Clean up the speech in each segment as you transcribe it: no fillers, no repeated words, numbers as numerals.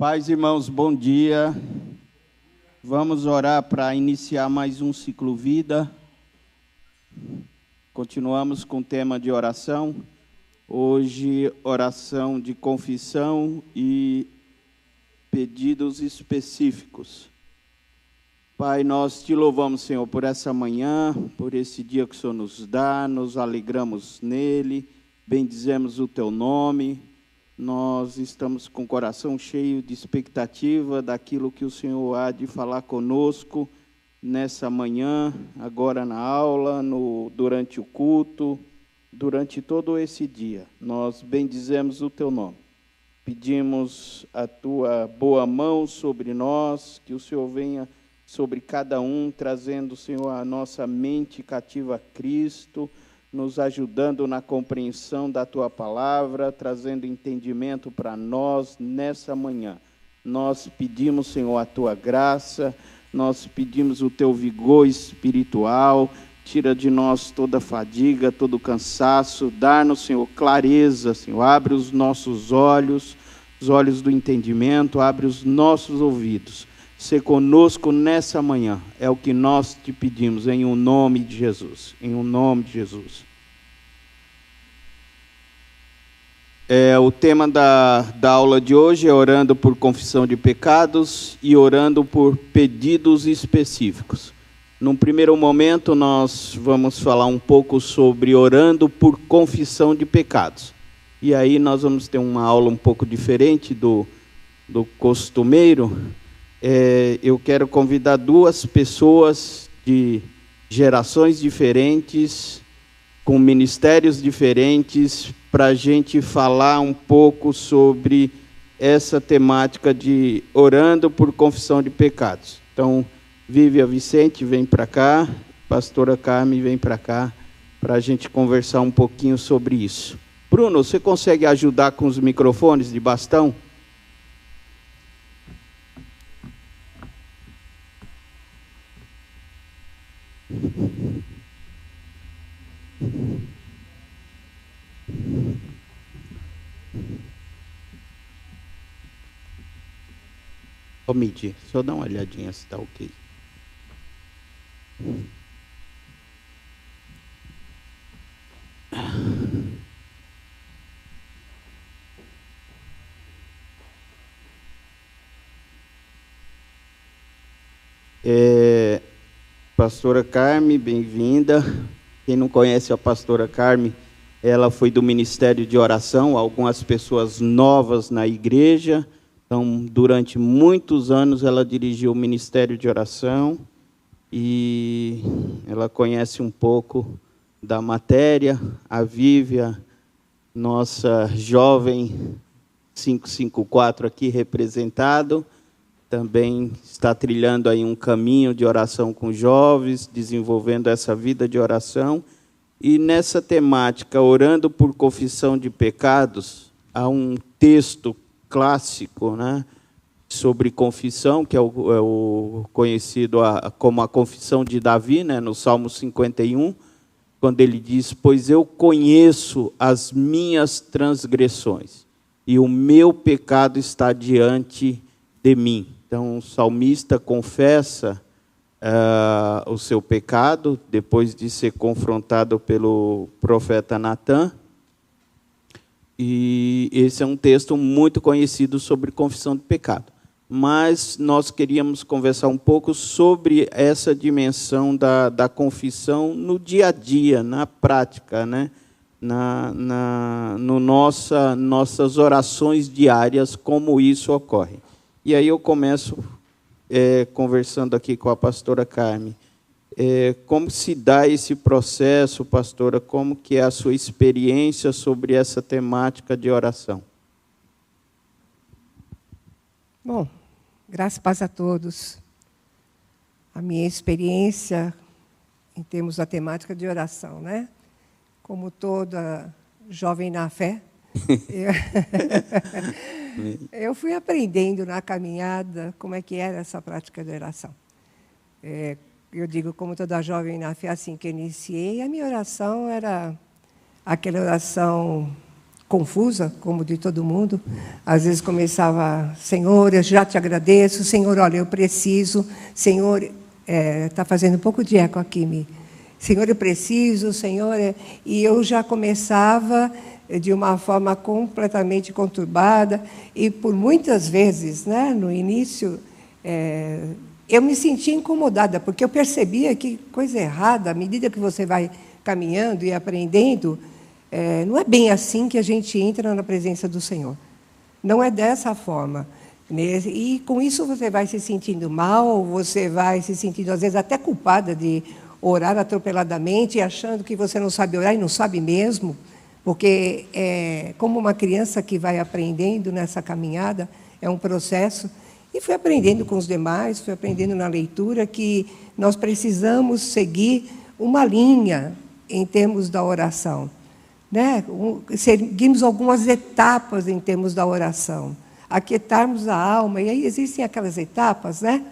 Paz, irmãos, bom dia. Vamos orar para iniciar mais um ciclo vida. Continuamos com o tema de oração. Hoje, oração de confissão e pedidos específicos. Pai, nós te louvamos, Senhor, por essa manhã, por esse dia que o Senhor nos dá, nos alegramos nele, bendizemos o teu nome. Nós estamos com o coração cheio de expectativa daquilo que o Senhor há de falar conosco nessa manhã, agora na aula, durante o culto, durante todo esse dia. Nós bendizemos o teu nome. Pedimos a tua boa mão sobre nós, que o Senhor venha sobre cada um, trazendo, Senhor, a nossa mente cativa a Cristo, nos ajudando na compreensão da Tua palavra, trazendo entendimento para nós nessa manhã. Nós pedimos, Senhor, a Tua graça, nós pedimos o Teu vigor espiritual, tira de nós toda fadiga, todo cansaço, dá-nos, Senhor, clareza, Senhor, abre os nossos olhos, os olhos do entendimento, abre os nossos ouvidos. Ser conosco nessa manhã, é o que nós te pedimos, em o nome de Jesus, em o nome de Jesus. O tema da aula de hoje é orando por confissão de pecados e orando por pedidos específicos. Num primeiro momento, nós vamos falar um pouco sobre orando por confissão de pecados. E aí nós vamos ter uma aula um pouco diferente do costumeiro. Eu quero convidar duas pessoas de gerações diferentes, com ministérios diferentes, para a gente falar um pouco sobre essa temática de orando por confissão de pecados. Então, Vívia Vicente, vem para cá, pastora Carmen, vem para cá, para a gente conversar um pouquinho sobre isso. Bruno, você consegue ajudar com os microfones de bastão? Ô, Midi, só dá uma olhadinha se está ok. Pastora Carmen, bem-vinda. Quem não conhece a pastora Carmen, ela foi do Ministério de Oração, algumas pessoas novas na igreja. Então, durante muitos anos, ela dirigiu o Ministério de Oração e ela conhece um pouco da matéria. A Vívia, nossa jovem 554 aqui representado, também está trilhando aí um caminho de oração com jovens, desenvolvendo essa vida de oração. E nessa temática, orando por confissão de pecados, há um texto clássico, né, sobre confissão, que é o conhecido como a confissão de Davi, né, no Salmo 51, quando ele diz: pois eu conheço as minhas transgressões, e o meu pecado está diante de mim. Então, o salmista confessa o seu pecado, depois de ser confrontado pelo profeta Natã. E esse é um texto muito conhecido sobre confissão de pecado. Mas nós queríamos conversar um pouco sobre essa dimensão da confissão no dia a dia, na prática, né? Nossas orações diárias, como isso ocorre. E aí eu começo conversando aqui com a pastora Carmen. Como se dá esse processo, pastora? Como que é a sua experiência sobre essa temática de oração? Bom, graças e paz a todos. A minha experiência em termos da temática de oração, né? Como toda jovem na fé, eu fui aprendendo na caminhada como é que era essa prática de oração. Eu digo, como toda jovem na fé, assim que eu iniciei, a minha oração era aquela oração confusa, como de todo mundo. Às vezes começava, Senhor, eu já te agradeço, Senhor, olha, eu preciso, Senhor, está fazendo um pouco de eco aqui, Mi. Senhor, eu preciso, Senhor, e eu já começava de uma forma completamente conturbada, e por muitas vezes, né, no início, eu me sentia incomodada, porque eu percebia que coisa errada, à medida que você vai caminhando e aprendendo, não é bem assim que a gente entra na presença do Senhor. Não é dessa forma. E com isso você vai se sentindo mal, você vai se sentindo, às vezes, até culpada de orar atropeladamente, achando que você não sabe orar e não sabe mesmo, porque como uma criança que vai aprendendo nessa caminhada, é um processo. E fui aprendendo com os demais, fui aprendendo na leitura que nós precisamos seguir uma linha em termos da oração, né? Seguimos algumas etapas em termos da oração, aquietarmos a alma, e aí existem aquelas etapas, né?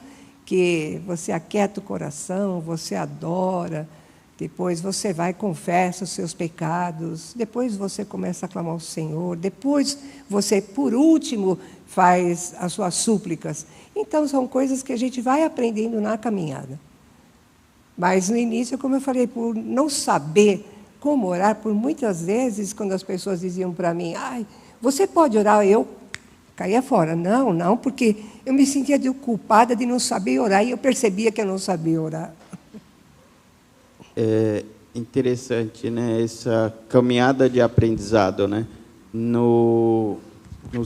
Que você aquieta o coração, você adora, depois você vai e confessa os seus pecados, depois você começa a clamar ao Senhor, depois você, por último, faz as suas súplicas. Então, são coisas que a gente vai aprendendo na caminhada. Mas, no início, como eu falei, por não saber como orar, por muitas vezes, quando as pessoas diziam para mim, você pode orar? Eu caía fora. Não, porque eu me sentia culpada de não saber orar, e eu percebia que eu não sabia orar. É interessante, né, essa caminhada de aprendizado, né? No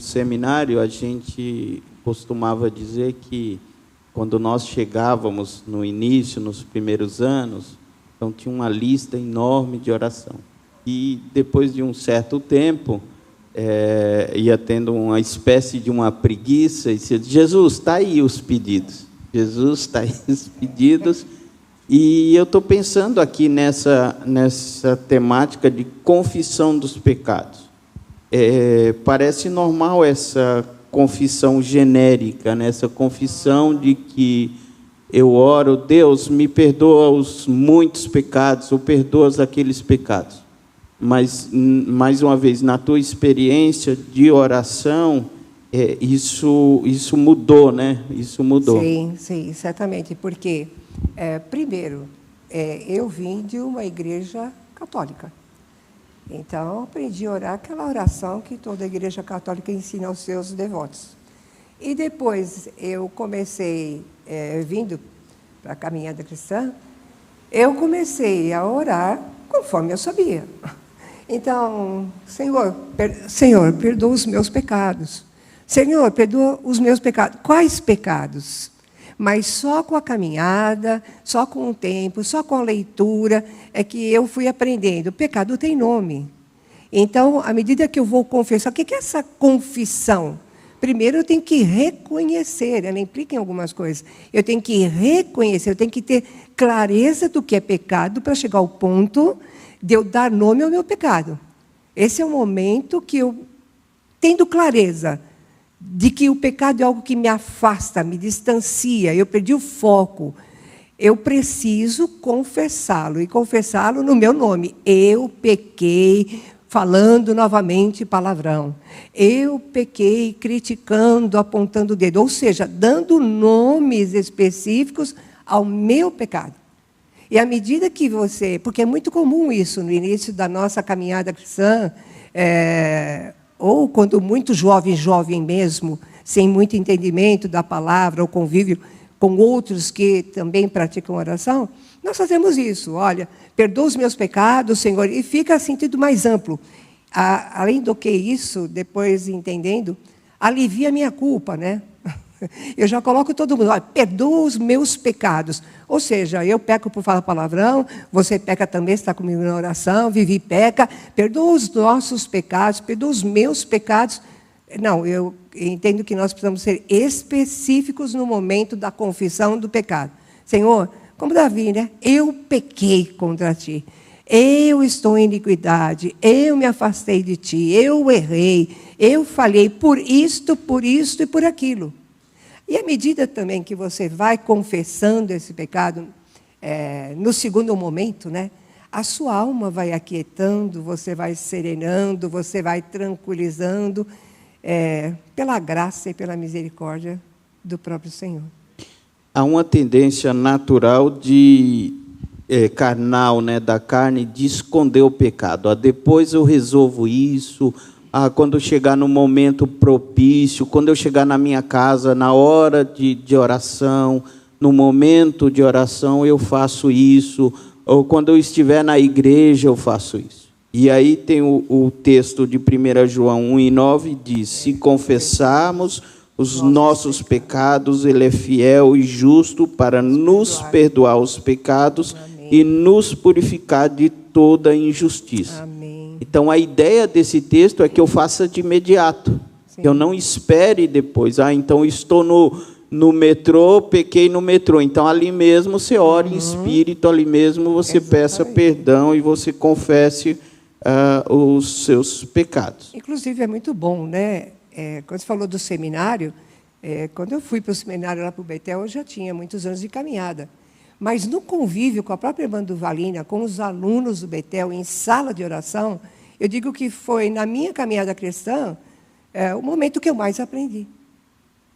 seminário, a gente costumava dizer que, quando nós chegávamos no início, nos primeiros anos, então tinha uma lista enorme de oração. E, depois de um certo tempo, ia tendo uma espécie de uma preguiça, e dizia, Jesus, está aí os pedidos. Jesus, está aí os pedidos. E eu estou pensando aqui nessa temática de confissão dos pecados. Parece normal essa confissão genérica, né? Essa confissão de que eu oro, Deus, me perdoa os muitos pecados, ou perdoa aqueles pecados. Mas, mais uma vez, na tua experiência de oração, isso mudou, né? Isso mudou. Sim, certamente, porque, primeiro, eu vim de uma igreja católica. Então, aprendi a orar aquela oração que toda a igreja católica ensina aos seus devotos. E depois eu comecei, vindo para a caminhada cristã, eu comecei a orar conforme eu sabia. Então, Senhor, perdoa os meus pecados. Senhor, perdoa os meus pecados. Quais pecados? Mas só com a caminhada, só com o tempo, só com a leitura, é que eu fui aprendendo. O pecado tem nome. Então, à medida que eu vou confessar, o que é essa confissão? Primeiro, eu tenho que reconhecer, ela implica em algumas coisas. Eu tenho que reconhecer, eu tenho que ter clareza do que é pecado para chegar ao ponto de eu dar nome ao meu pecado. Esse é o momento que eu, tendo clareza de que o pecado é algo que me afasta, me distancia, eu perdi o foco, eu preciso confessá-lo, e confessá-lo no meu nome. Eu pequei, falando novamente palavrão. Eu pequei criticando, apontando o dedo, ou seja, dando nomes específicos ao meu pecado. E à medida que você... Porque é muito comum isso no início da nossa caminhada cristã, ou quando muito jovem mesmo, sem muito entendimento da palavra, ou convívio com outros que também praticam oração, nós fazemos isso. Olha, perdoa os meus pecados, Senhor, e fica sentido mais amplo. Além do que isso, depois entendendo, alivia a minha culpa, né? Eu já coloco todo mundo, olha, perdoa os meus pecados. Ou seja, eu peco por falar palavrão, você peca também, está comigo na oração, Vivi peca, perdoa os nossos pecados, perdoa os meus pecados. Não, eu entendo que nós precisamos ser específicos no momento da confissão do pecado. Senhor, como Davi, né? Eu pequei contra ti. Eu estou em iniquidade, eu me afastei de ti, eu errei, eu falhei por isto e por aquilo. E à medida também que você vai confessando esse pecado, no segundo momento, né, a sua alma vai aquietando, você vai serenando, você vai tranquilizando, pela graça e pela misericórdia do próprio Senhor. Há uma tendência natural carnal, né, da carne, de esconder o pecado. Depois eu resolvo isso. Quando eu chegar no momento propício, quando eu chegar na minha casa, na hora de oração, no momento de oração, eu faço isso. Ou quando eu estiver na igreja, eu faço isso. E aí tem o texto de 1 João 1:9, diz: se confessarmos os nossos pecados, Ele é fiel e justo para nos perdoar os pecados e nos purificar de toda injustiça. Amém. Então, a ideia desse texto é que eu faça de imediato. Sim. Eu não espere depois. Então, estou no metrô, pequei no metrô. Então, ali mesmo você ore em espírito, ali mesmo você peça perdão e você confesse os seus pecados. Inclusive, é muito bom, né? Quando você falou do seminário, quando eu fui para o seminário lá para o Betel, eu já tinha muitos anos de caminhada. Mas no convívio com a própria irmã Durvalina, com os alunos do Betel, em sala de oração, eu digo que foi, na minha caminhada cristã, o momento que eu mais aprendi.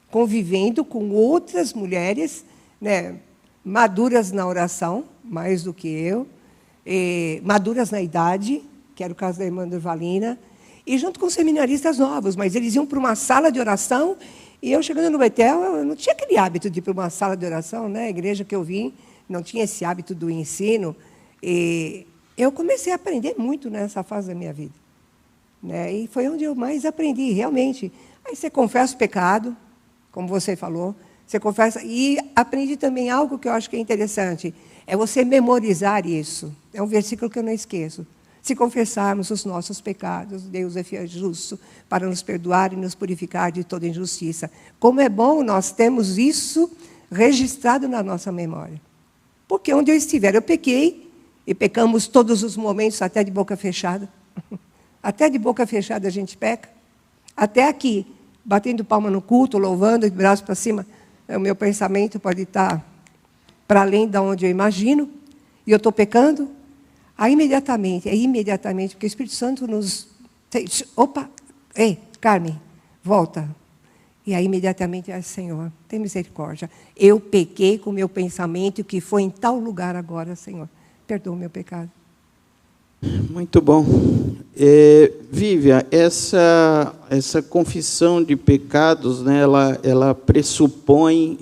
Convivendo com outras mulheres, né, maduras na oração, mais do que eu, maduras na idade, que era o caso da irmã Durvalina, e junto com seminaristas novos, mas eles iam para uma sala de oração, e eu, chegando no Betel, eu não tinha aquele hábito de ir para uma sala de oração, né? A igreja que eu vim não tinha esse hábito do ensino, e eu comecei a aprender muito nessa fase da minha vida, né? E foi onde eu mais aprendi, realmente. Aí você confessa o pecado, como você falou, você confessa, e aprendi também algo que eu acho que é interessante, é você memorizar isso. É um versículo que eu não esqueço. Se confessarmos os nossos pecados, Deus é fiel e justo para nos perdoar e nos purificar de toda injustiça. Como é bom nós termos isso registrado na nossa memória. Porque onde eu estiver, eu pequei, e pecamos todos os momentos, até de boca fechada. Até de boca fechada a gente peca. Até aqui, batendo palma no culto, louvando, de braço para cima, o meu pensamento pode estar para além de onde eu imagino, e eu estou pecando. Aí, imediatamente, porque o Espírito Santo nos... Opa, ei, Carmen, volta. E aí, imediatamente, Senhor, tem misericórdia. Eu pequei com o meu pensamento, que foi em tal lugar agora, Senhor. Perdoa o meu pecado. Muito bom. Vivian, essa confissão de pecados, né, ela pressupõe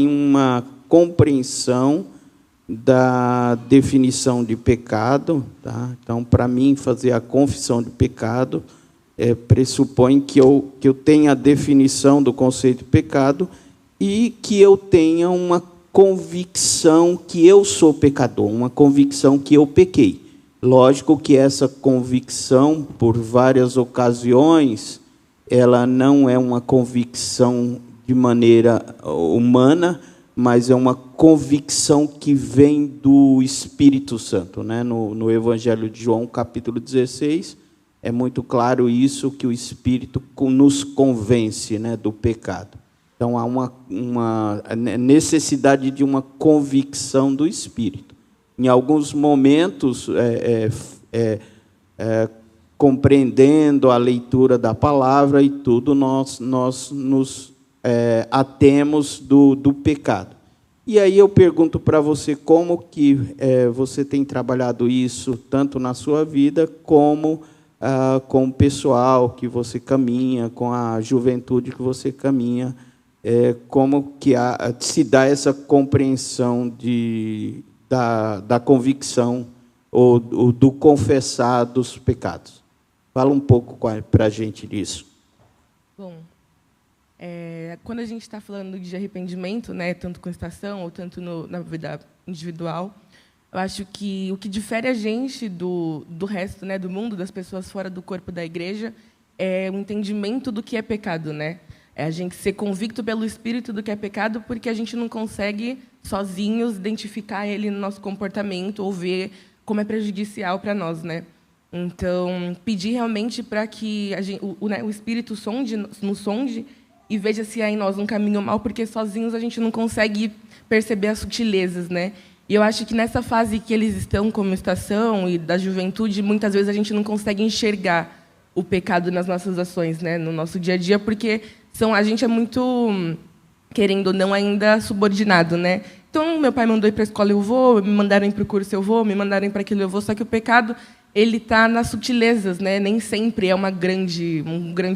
uma compreensão da definição de pecado, tá? Então, para mim, fazer a confissão de pecado pressupõe que eu tenha a definição do conceito de pecado e que eu tenha uma convicção que eu sou pecador, uma convicção que eu pequei. Lógico que essa convicção, por várias ocasiões, ela não é uma convicção de maneira humana, mas é uma convicção que vem do Espírito Santo, né? No Evangelho de João, capítulo 16, é muito claro isso, que o Espírito nos convence, né, do pecado. Então, há uma necessidade de uma convicção do Espírito. Em alguns momentos, compreendendo a leitura da palavra e tudo, nós nos atemos do pecado. E aí eu pergunto para você como que você tem trabalhado isso, tanto na sua vida, como com o pessoal que você caminha, com a juventude que você caminha, como que se dá essa compreensão da convicção ou do confessar dos pecados. Fala um pouco para a gente disso. Bom, quando a gente está falando de arrependimento, né, tanto com estação ou tanto na vida individual, eu acho que o que difere a gente do resto, né, do mundo, das pessoas fora do corpo da igreja, é o entendimento do que é pecado, né? É a gente ser convicto pelo Espírito do que é pecado, porque a gente não consegue, sozinhos, identificar ele no nosso comportamento ou ver como é prejudicial para nós, né? Então, pedir realmente para que o Espírito nos sonde e veja se há em nós um caminho mau, porque sozinhos a gente não consegue perceber as sutilezas, né? E eu acho que nessa fase que eles estão como estação e da juventude, muitas vezes a gente não consegue enxergar o pecado nas nossas ações, né, no nosso dia a dia, porque a gente é muito, querendo ou não, ainda subordinado, né? Então, meu pai mandou ir para a escola, eu vou, me mandaram ir para o curso, eu vou, me mandaram ir para aquilo, eu vou, só que o pecado, ele está nas sutilezas, né? Nem sempre é um grande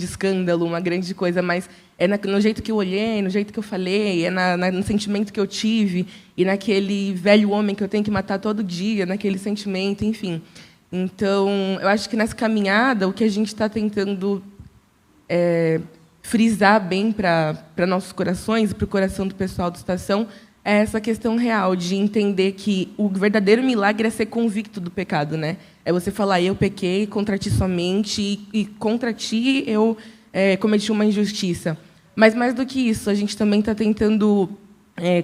escândalo, uma grande coisa, mas é no jeito que eu olhei, no jeito que eu falei, é no sentimento que eu tive, e naquele velho homem que eu tenho que matar todo dia, naquele sentimento, enfim. Então, eu acho que nessa caminhada, o que a gente está tentando frisar bem para nossos corações, para o coração do pessoal da estação, é essa questão real de entender que o verdadeiro milagre é ser convicto do pecado, né? É você falar, eu pequei contra ti somente, e contra ti eu cometi uma injustiça. Mas, mais do que isso, a gente também está tentando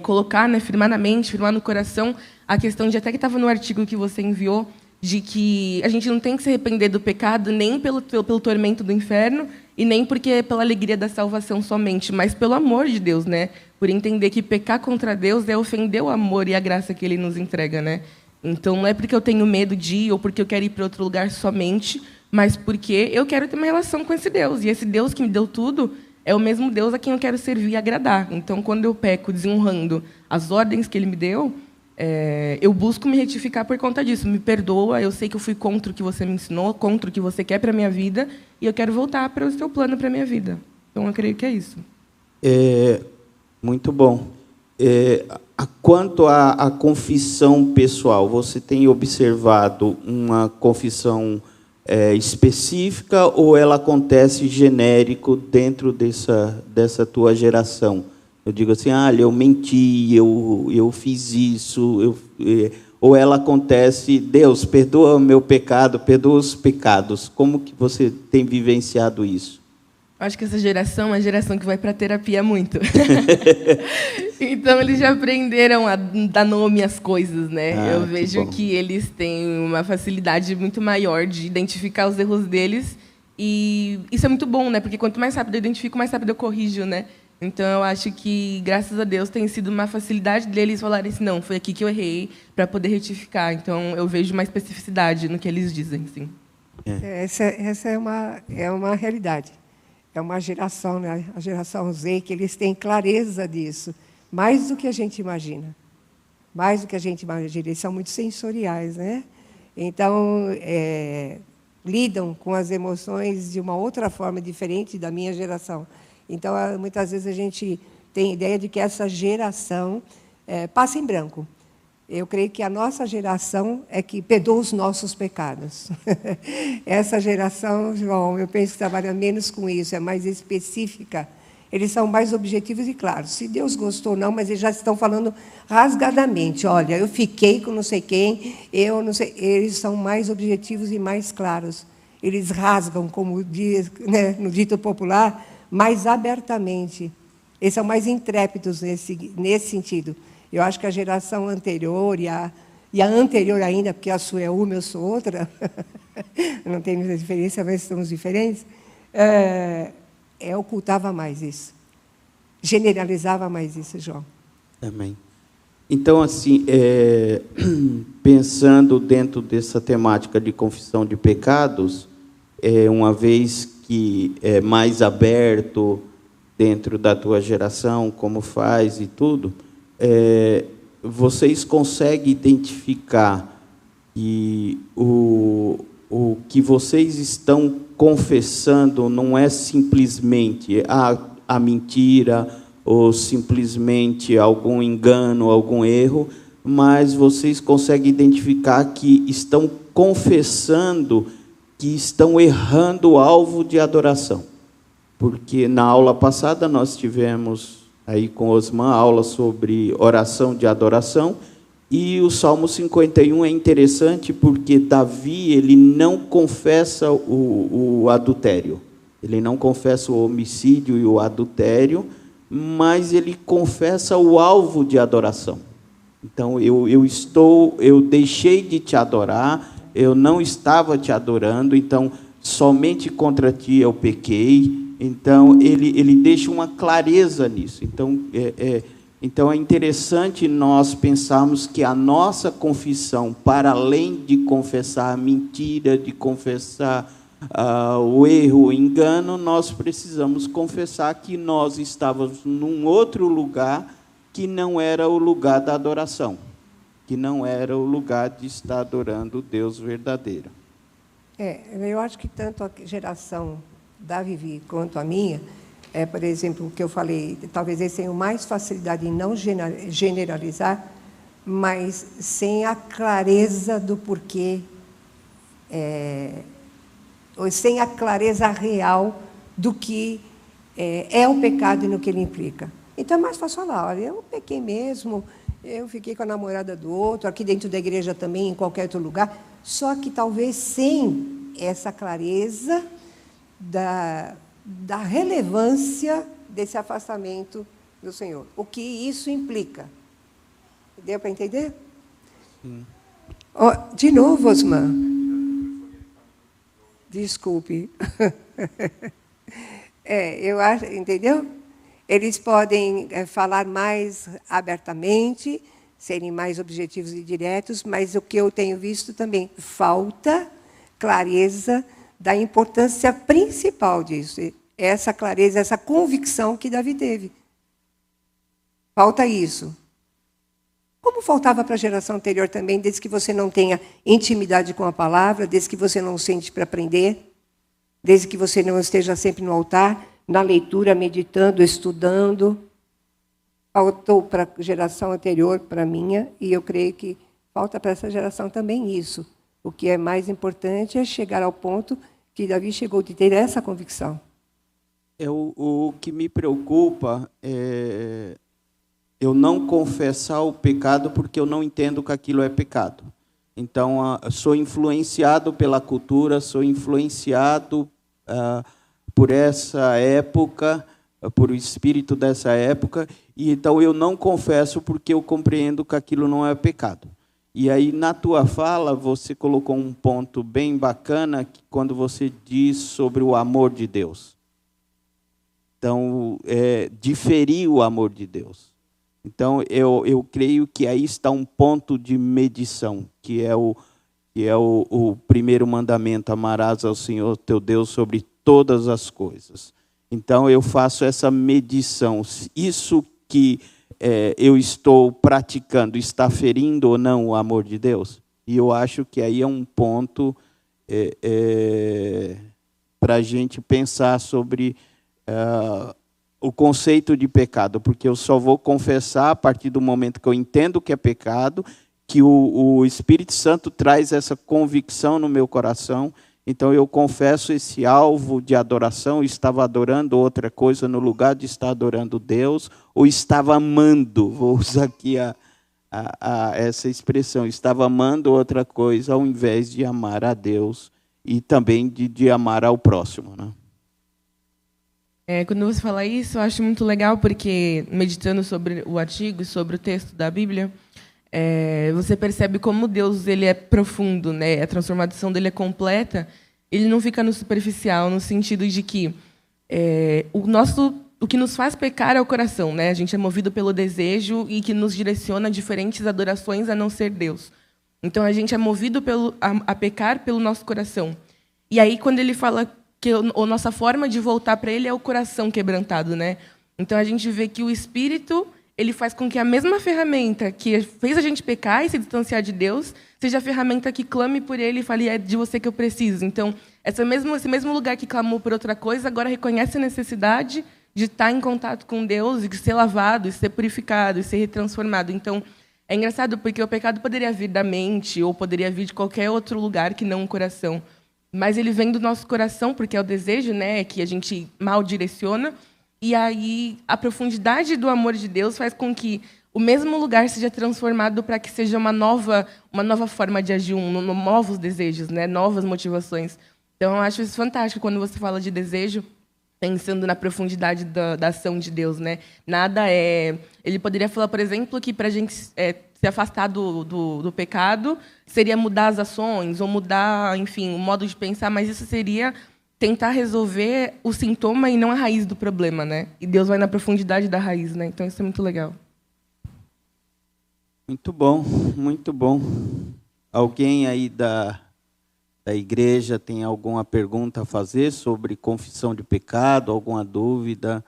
colocar, né, firmar na mente, firmar no coração, a questão de, até que estava no artigo que você enviou, de que a gente não tem que se arrepender do pecado nem pelo tormento do inferno e nem porque pela alegria da salvação somente, mas pelo amor de Deus, né? Por entender que pecar contra Deus é ofender o amor e a graça que Ele nos entrega, né? Então, não é porque eu tenho medo de ir ou porque eu quero ir para outro lugar somente, mas porque eu quero ter uma relação com esse Deus. E esse Deus que me deu tudo é o mesmo Deus a quem eu quero servir e agradar. Então, quando eu peco desonrando as ordens que Ele me deu, eu busco me retificar por conta disso. Me perdoa, eu sei que eu fui contra o que você me ensinou, contra o que você quer para a minha vida, e eu quero voltar para o seu plano para a minha vida. Então, eu creio que é isso. Muito bom. Quanto à confissão pessoal, você tem observado uma confissão específica ou ela acontece genérico dentro dessa tua geração? Eu digo assim, eu menti, eu fiz isso, ou ela acontece, Deus, perdoa o meu pecado, perdoa os pecados. Como que você tem vivenciado isso? Acho que essa geração é uma geração que vai para a terapia muito. Então, eles já aprenderam a dar nome às coisas, né? Eu vejo que eles têm uma facilidade muito maior de identificar os erros deles, e isso é muito bom, né? Porque quanto mais rápido eu identifico, mais rápido eu corrijo, né? Então, eu acho que, graças a Deus, tem sido uma facilidade deles falarem assim, não, foi aqui que eu errei, para poder retificar. Então, eu vejo uma especificidade no que eles dizem, sim. Essa é uma realidade. É uma geração, né? A geração Z, que eles têm clareza disso, mais do que a gente imagina. Mais do que a gente imagina. Eles são muito sensoriais, né? Então, lidam com as emoções de uma outra forma, diferente da minha geração. Então, muitas vezes, a gente tem ideia de que essa geração passa em branco. Eu creio que a nossa geração é que perdoa os nossos pecados. Essa geração, João, eu penso que trabalha menos com isso, é mais específica. Eles são mais objetivos e claros. Se Deus gostou ou não, mas eles já estão falando rasgadamente. Olha, eu fiquei com não sei quem, eu não sei. Eles são mais objetivos e mais claros. Eles rasgam, como diz, né, no dito popular, mais abertamente. Eles são mais intrépidos nesse sentido. Eu acho que a geração anterior e a anterior ainda, porque a sua é uma, eu sou outra, não tem muita diferença, mas somos diferentes, ocultava mais isso. Generalizava mais isso, João. Amém. Então, assim, pensando dentro dessa temática de confissão de pecados, uma vez que é mais aberto dentro da tua geração, como faz e tudo, vocês conseguem identificar que o que vocês estão confessando não é simplesmente a mentira ou simplesmente algum engano, algum erro, mas vocês conseguem identificar que estão confessando que estão errando o alvo de adoração. Porque na aula passada nós tivemos aí com Osman aula sobre oração de adoração, e o Salmo 51 é interessante porque Davi ele não confessa o adultério, ele não confessa o homicídio e o adultério, mas ele confessa o alvo de adoração. Então, eu deixei de te adorar, eu não estava te adorando, então, somente contra ti eu pequei. Então, ele deixa uma clareza nisso. Então, Então, é interessante nós pensarmos que a nossa confissão, para além de confessar a mentira, de confessar o erro, o engano, nós precisamos confessar que nós estávamos num outro lugar que não era o lugar da adoração, que não era o lugar de estar adorando o Deus verdadeiro. Eu acho que tanto a geração da Vivi quanto a minha, por exemplo, o que eu falei, talvez eles tenham mais facilidade em não generalizar, mas sem a clareza do porquê, ou sem a clareza real do que é o pecado e no que ele implica. Então, é mais fácil falar, olha, eu pequei mesmo, eu fiquei com a namorada do outro, aqui dentro da igreja também, em qualquer outro lugar, só que talvez sem essa clareza da relevância desse afastamento do Senhor. O que isso implica. Deu para entender? Sim. De novo, Osman. Desculpe. Eu acho, entendeu? Eles podem falar mais abertamente, serem mais objetivos e diretos, mas o que eu tenho visto também, falta clareza da importância principal disso. Essa clareza, essa convicção que Davi teve. Falta isso. Como faltava para a geração anterior também, desde que você não tenha intimidade com a palavra, desde que você não sente para aprender, desde que você não esteja sempre no altar, na leitura, meditando, estudando. Faltou para a geração anterior, para a minha, e eu creio que falta para essa geração também isso. O que é mais importante é chegar ao ponto que Davi chegou de ter essa convicção. O que me preocupa é eu não confessar o pecado porque eu não entendo que aquilo é pecado. Então, sou influenciado pela cultura, sou influenciado por essa época, por o espírito dessa época, e então eu não confesso porque eu compreendo que aquilo não é pecado. E aí, na tua fala, você colocou um ponto bem bacana, quando você diz sobre o amor de Deus. Então, diferir o amor de Deus. Então, eu creio que aí está um ponto de medição, que é o primeiro mandamento: amarás ao Senhor teu Deus sobre todas as coisas. Então, eu faço essa medição. Isso que eu estou praticando está ferindo ou não o amor de Deus? E eu acho que aí é um ponto para a gente pensar sobre o conceito de pecado, porque eu só vou confessar a partir do momento que eu entendo que é pecado, que o Espírito Santo traz essa convicção no meu coração. Então, eu confesso esse alvo de adoração, estava adorando outra coisa no lugar de estar adorando Deus, ou estava amando, vou usar aqui essa expressão, estava amando outra coisa ao invés de amar a Deus e também de amar ao próximo, né? Quando você fala isso, eu acho muito legal, porque meditando sobre o artigo e sobre o texto da Bíblia, você percebe como Deus ele é profundo, né? A transformação dele é completa. Ele não fica no superficial, no sentido de que o que nos faz pecar é o coração, né? A gente é movido pelo desejo e que nos direciona a diferentes adorações a não ser Deus. Então, a gente é movido a pecar pelo nosso coração. E aí, quando ele fala que a nossa forma de voltar para ele é o coração quebrantado, né? Então, a gente vê que o Espírito ele faz com que a mesma ferramenta que fez a gente pecar e se distanciar de Deus seja a ferramenta que clame por ele e fale: é de você que eu preciso. Então, esse mesmo lugar que clamou por outra coisa, agora reconhece a necessidade de estar em contato com Deus e de ser lavado, e ser purificado, e ser retransformado. Então, é engraçado porque o pecado poderia vir da mente ou poderia vir de qualquer outro lugar que não o coração. Mas ele vem do nosso coração, porque é o desejo, né, que a gente mal direciona. E aí a profundidade do amor de Deus faz com que o mesmo lugar seja transformado para que seja uma nova forma de agir, novos desejos, né, novas motivações. Então, eu acho isso fantástico quando você fala de desejo, pensando na profundidade da ação de Deus, né? Nada é... Ele poderia falar, por exemplo, que para a gente se afastar do pecado seria mudar as ações ou mudar, enfim, o modo de pensar, mas isso seria tentar resolver o sintoma e não a raiz do problema, né? E Deus vai na profundidade da raiz, né? Então, isso é muito legal. Muito bom, muito bom. Alguém aí da igreja tem alguma pergunta a fazer sobre confissão de pecado, alguma dúvida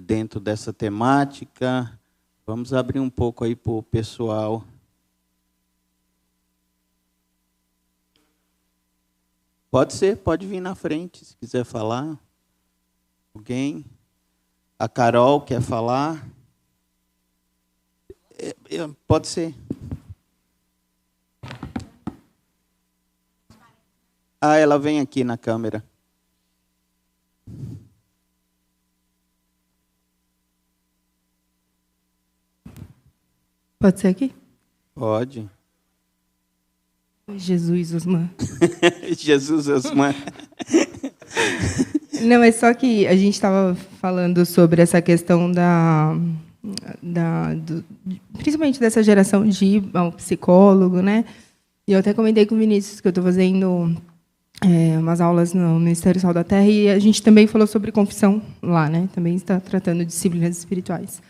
dentro dessa temática? Vamos abrir um pouco aí para o pessoal. Pode ser, pode vir na frente, se quiser falar. Alguém? A Carol quer falar? Pode ser. Ah, ela vem aqui na câmera. Pode ser aqui? Pode. Jesus, Osman. Jesus, Osman. Não, é só que a gente estava falando sobre essa questão principalmente dessa geração de ir ao psicólogo, né? E eu até comentei com o Vinícius que eu estou fazendo umas aulas no Ministério Sal da Terra e a gente também falou sobre confissão lá, né? Também está tratando de disciplinas espirituais.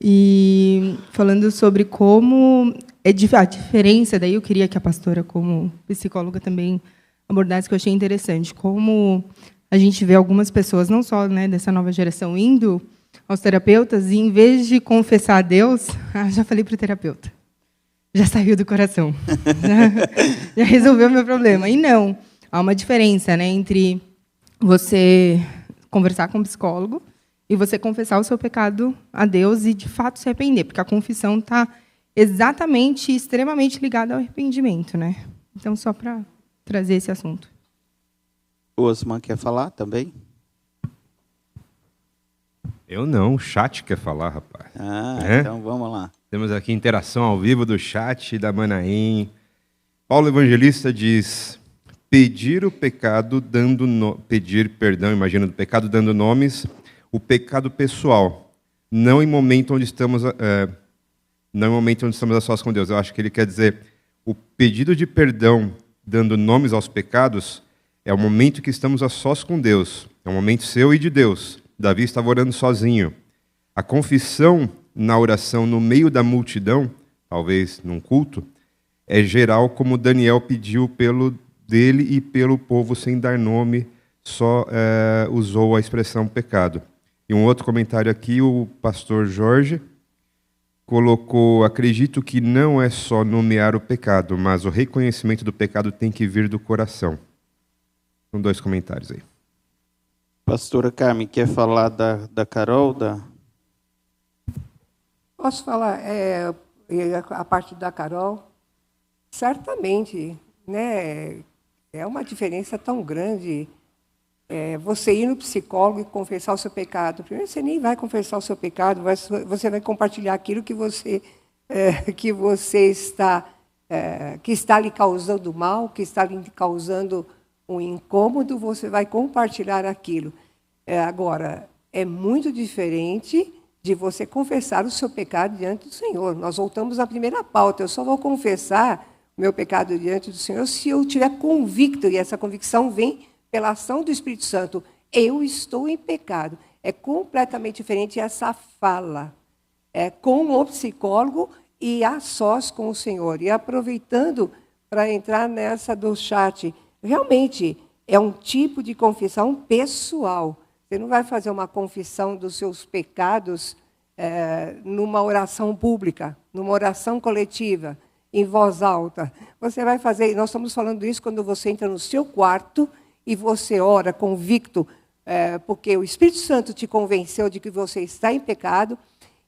E falando sobre como a diferença, daí eu queria que a pastora, como psicóloga, também abordasse, que eu achei interessante, como a gente vê algumas pessoas, não só, né, dessa nova geração, indo aos terapeutas e, em vez de confessar a Deus, já falei para o terapeuta, já saiu do coração, já resolveu o meu problema. E não, há uma diferença, né, entre você conversar com um psicólogo e você confessar o seu pecado a Deus e, de fato, se arrepender, porque a confissão está exatamente, extremamente ligada ao arrependimento, né? Então, só para trazer esse assunto. O Osman quer falar também? Eu não, o chat quer falar, rapaz. Então vamos lá. Temos aqui interação ao vivo do chat da Manaim. Paulo Evangelista diz: pedir perdão, imagino, do pecado dando nomes, o pecado pessoal, não em momento onde estamos a sós com Deus. Eu acho que ele quer dizer, o pedido de perdão dando nomes aos pecados é o momento que estamos a sós com Deus. É um momento seu e de Deus. Davi estava orando sozinho. A confissão na oração no meio da multidão, talvez num culto, é geral, como Daniel pediu pelo dele e pelo povo sem dar nome, só usou a expressão pecado. E um outro comentário aqui, o pastor Jorge colocou: acredito que não é só nomear o pecado, mas o reconhecimento do pecado tem que vir do coração. São 2 comentários aí. Pastora Carmen, quer falar da Carol? Posso falar a parte da Carol? Certamente, né, é uma diferença tão grande você ir no psicólogo e confessar o seu pecado. Primeiro, você nem vai confessar o seu pecado, você vai compartilhar aquilo que está lhe causando mal, que está lhe causando um incômodo, você vai compartilhar aquilo. Agora, é muito diferente de você confessar o seu pecado diante do Senhor. Nós voltamos à primeira pauta. Eu só vou confessar o meu pecado diante do Senhor se eu estiver convicto, e essa convicção vem pela ação do Espírito Santo. Eu estou em pecado. É completamente diferente essa fala com o psicólogo e a sós com o Senhor. E aproveitando para entrar nessa do chat, realmente é um tipo de confissão pessoal. Você não vai fazer uma confissão dos seus pecados numa oração pública, numa oração coletiva, em voz alta. Você vai fazer, nós estamos falando isso quando você entra no seu quarto e você ora convicto, porque o Espírito Santo te convenceu de que você está em pecado,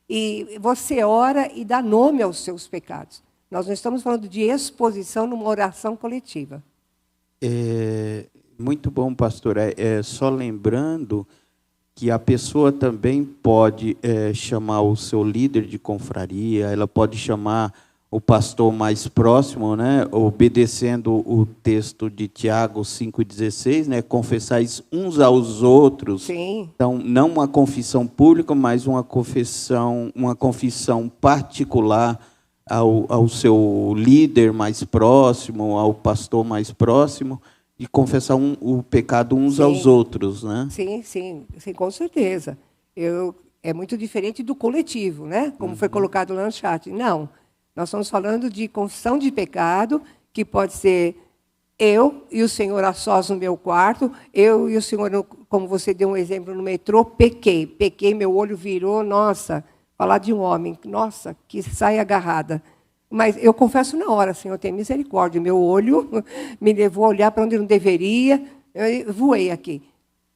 e você ora e dá nome aos seus pecados. Nós não estamos falando de exposição numa oração coletiva. Muito bom, pastor. Só lembrando que a pessoa também pode chamar o seu líder de confraria, ela pode chamar o pastor mais próximo, né, obedecendo o texto de Tiago 5,16, né, confessais uns aos outros. Sim. Então, não uma confissão pública, mas uma confissão particular ao seu líder mais próximo, ao pastor mais próximo, e confessar o pecado uns aos outros, né? Sim, com certeza. É muito diferente do coletivo, né? Como foi colocado lá no chat. Não. Nós estamos falando de confissão de pecado, que pode ser eu e o Senhor a sós no meu quarto, eu e o Senhor, como você deu um exemplo no metrô, pequei, meu olho virou, nossa, falar de um homem, nossa, que sai agarrada. Mas eu confesso na hora, Senhor, tem misericórdia, meu olho me levou a olhar para onde não deveria, eu voei aqui.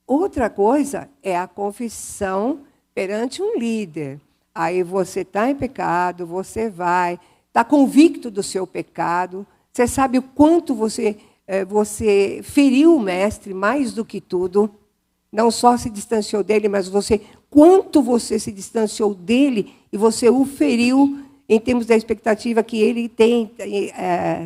Outra coisa é a confissão perante um líder. Aí você está em pecado, você vai, está convicto do seu pecado, você sabe o quanto você feriu o mestre mais do que tudo, não só se distanciou dele, mas quanto você se distanciou dele e você o feriu em termos da expectativa que ele tem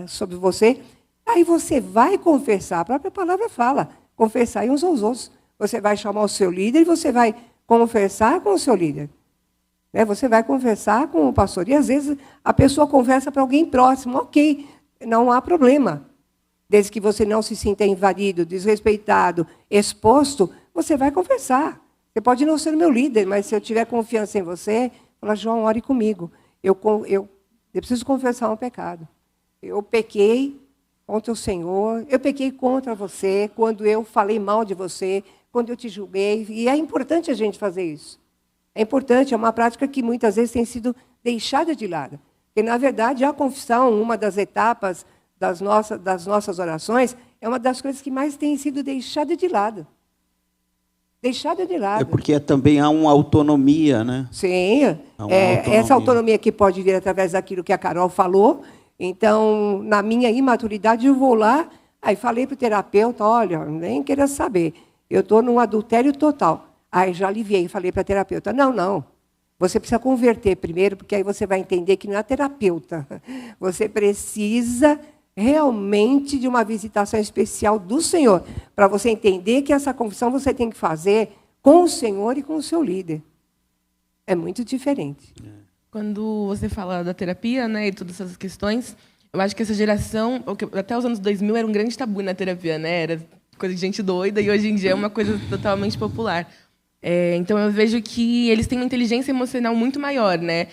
sobre você. Aí você vai confessar, a própria palavra fala, confessar uns aos outros. Você vai chamar o seu líder e você vai conversar com o seu líder. Você vai conversar com o pastor. E, às vezes, a pessoa conversa para alguém próximo. Ok, não há problema. Desde que você não se sinta invadido, desrespeitado, exposto, você vai conversar. Você pode não ser o meu líder, mas se eu tiver confiança em você, fala, João, ore comigo. Eu preciso confessar um pecado. Eu pequei contra o Senhor, eu pequei contra você, quando eu falei mal de você, quando eu te julguei. E é importante a gente fazer isso. É importante, é uma prática que muitas vezes tem sido deixada de lado. Porque, na verdade, a confissão, uma das etapas das nossas orações, é uma das coisas que mais tem sido deixada de lado. Deixada de lado. É porque também há uma autonomia, né? Sim, essa autonomia que pode vir através daquilo que a Carol falou. Então, na minha imaturidade, eu vou lá, aí falei para o terapeuta, olha, nem queira saber, eu estou num adultério total. Aí já aliviei, falei para a terapeuta, não, você precisa converter primeiro, porque aí você vai entender que não é terapeuta. Você precisa realmente de uma visitação especial do Senhor, para você entender que essa confissão você tem que fazer com o Senhor e com o seu líder. É muito diferente. Quando você fala da terapia, né, e todas essas questões, eu acho que essa geração, até os anos 2000, era um grande tabu na terapia, né? Era coisa de gente doida, e hoje em dia é uma coisa totalmente popular. Então, eu vejo que eles têm uma inteligência emocional muito maior, né?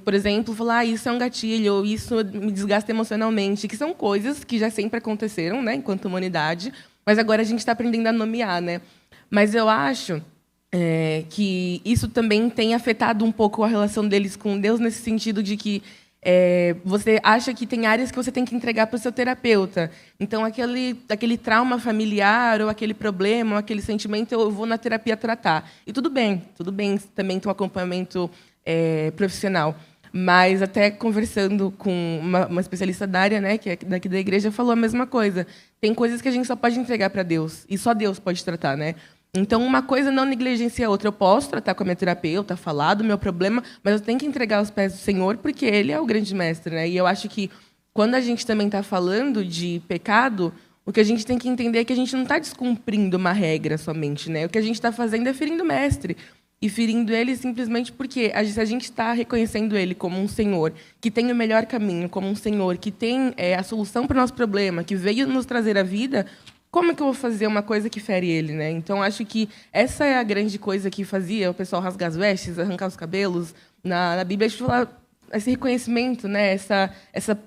Por exemplo, falar, isso é um gatilho, ou isso me desgasta emocionalmente, que são coisas que já sempre aconteceram, né, enquanto humanidade, mas agora a gente está aprendendo a nomear, né? Mas eu acho que isso também tem afetado um pouco a relação deles com Deus, nesse sentido de que você acha que tem áreas que você tem que entregar para o seu terapeuta. Então, aquele trauma familiar, ou aquele problema, ou aquele sentimento, eu vou na terapia tratar. E tudo bem também ter um acompanhamento profissional. Mas, até conversando com uma especialista da área, né, que é daqui da igreja, falou a mesma coisa. Tem coisas que a gente só pode entregar para Deus, e só Deus pode tratar, né? Então, uma coisa não negligencia a outra. Eu posso tratar com a minha terapeuta, falar do meu problema, mas eu tenho que entregar aos pés do Senhor, porque Ele é o grande mestre, né? E eu acho que, quando a gente também está falando de pecado, o que a gente tem que entender é que a gente não está descumprindo uma regra somente, né? O que a gente está fazendo é ferindo o mestre. E ferindo Ele simplesmente porque se a gente está reconhecendo Ele como um Senhor, que tem o melhor caminho, como um Senhor, que tem a solução para o nosso problema, que veio nos trazer a vida, como é que eu vou fazer uma coisa que fere Ele, né? Então, acho que essa é a grande coisa que fazia o pessoal rasgar as vestes, arrancar os cabelos. Na Bíblia, a gente fala esse reconhecimento, né? Essa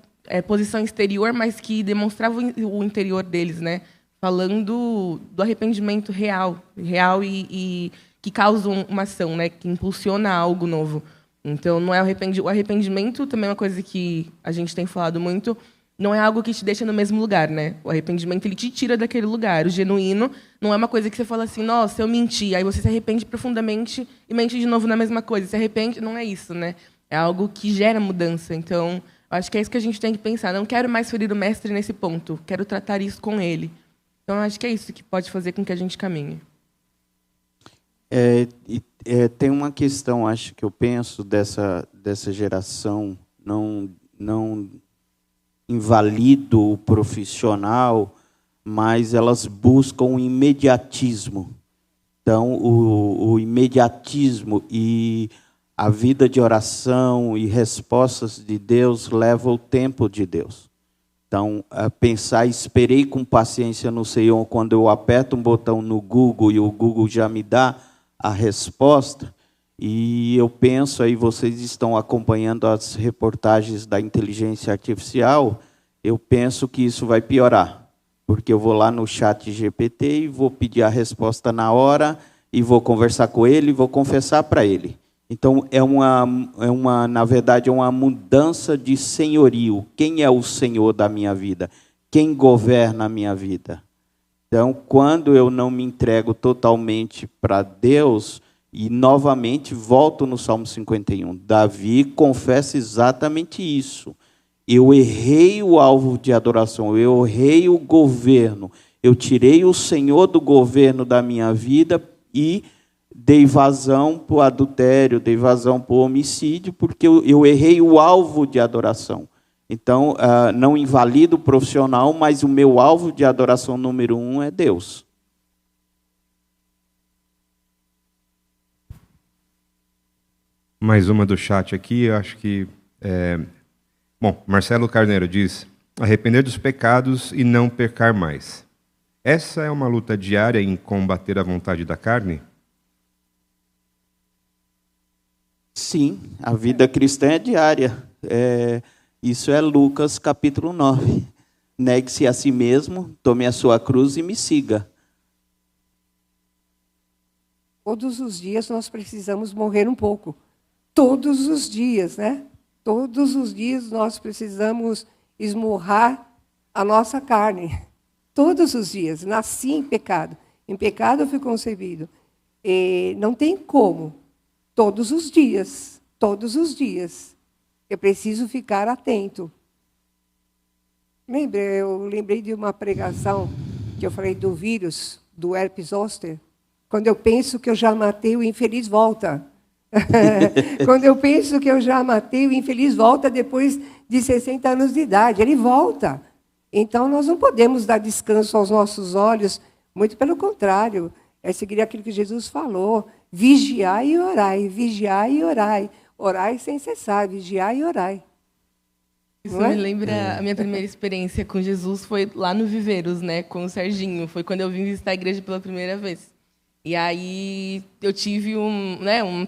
posição exterior, mas que demonstrava o interior deles, né? Falando do arrependimento real e que causa uma ação, né? Que impulsiona algo novo. Então, não é o arrependimento também é uma coisa que a gente tem falado muito. Não é algo que te deixa no mesmo lugar, né? O arrependimento, ele te tira daquele lugar. O genuíno não é uma coisa que você fala assim, nossa, eu menti. Aí você se arrepende profundamente e mente de novo na mesma coisa. Se arrepende, não é isso, né? É algo que gera mudança. Então, acho que é isso que a gente tem que pensar. Não quero mais ferir o mestre nesse ponto. Quero tratar isso com ele. Então, acho que é isso que pode fazer com que a gente caminhe. Tem uma questão, acho que eu penso, dessa geração não invalido o profissional, mas elas buscam o imediatismo. Então, o imediatismo e a vida de oração e respostas de Deus levam o tempo de Deus. Então, pensar, esperei com paciência no Senhor, quando eu aperto um botão no Google e o Google já me dá a resposta, E eu penso, aí vocês estão acompanhando as reportagens da inteligência artificial, eu penso que isso vai piorar, porque eu vou lá no chat GPT e vou pedir a resposta na hora, e vou conversar com ele, e vou confessar para ele. Então, na verdade, é uma mudança de senhorio. Quem é o Senhor da minha vida? Quem governa a minha vida? Então, quando eu não me entrego totalmente para Deus, e novamente volto no Salmo 51, Davi confessa exatamente isso. Eu errei o alvo de adoração, eu errei o governo, eu tirei o Senhor do governo da minha vida e dei vazão para o adultério, dei vazão para o homicídio, porque eu errei o alvo de adoração. Então, não invalido o profissional, mas o meu alvo de adoração número 1 é Deus. Mais uma do chat aqui, eu acho que... Bom, Marcelo Carneiro diz, arrepender dos pecados e não pecar mais. Essa é uma luta diária em combater a vontade da carne? Sim, a vida cristã é diária. Isso é Lucas capítulo 9. Negue-se a si mesmo, tome a sua cruz e me siga. Todos os dias nós precisamos morrer um pouco. Todos os dias, né? Todos os dias nós precisamos esmurrar a nossa carne. Todos os dias. Nasci em pecado. Em pecado eu fui concebido. E não tem como. Todos os dias. Todos os dias. Eu preciso ficar atento. Eu lembrei de uma pregação que eu falei do vírus, do herpes zoster. Quando eu penso que eu já matei, o infeliz volta. Quando eu penso que eu já matei, o infeliz volta depois de 60 anos de idade. Ele volta. Então, nós não podemos dar descanso aos nossos olhos. Muito pelo contrário. É seguir aquilo que Jesus falou. Vigiai e orai. Vigiai e orai. Orai sem cessar. Vigiai e orai. Isso me lembra a minha primeira experiência com Jesus foi lá no Viveiros, né, com o Serginho. Foi quando eu vim visitar a igreja pela primeira vez. E aí eu tive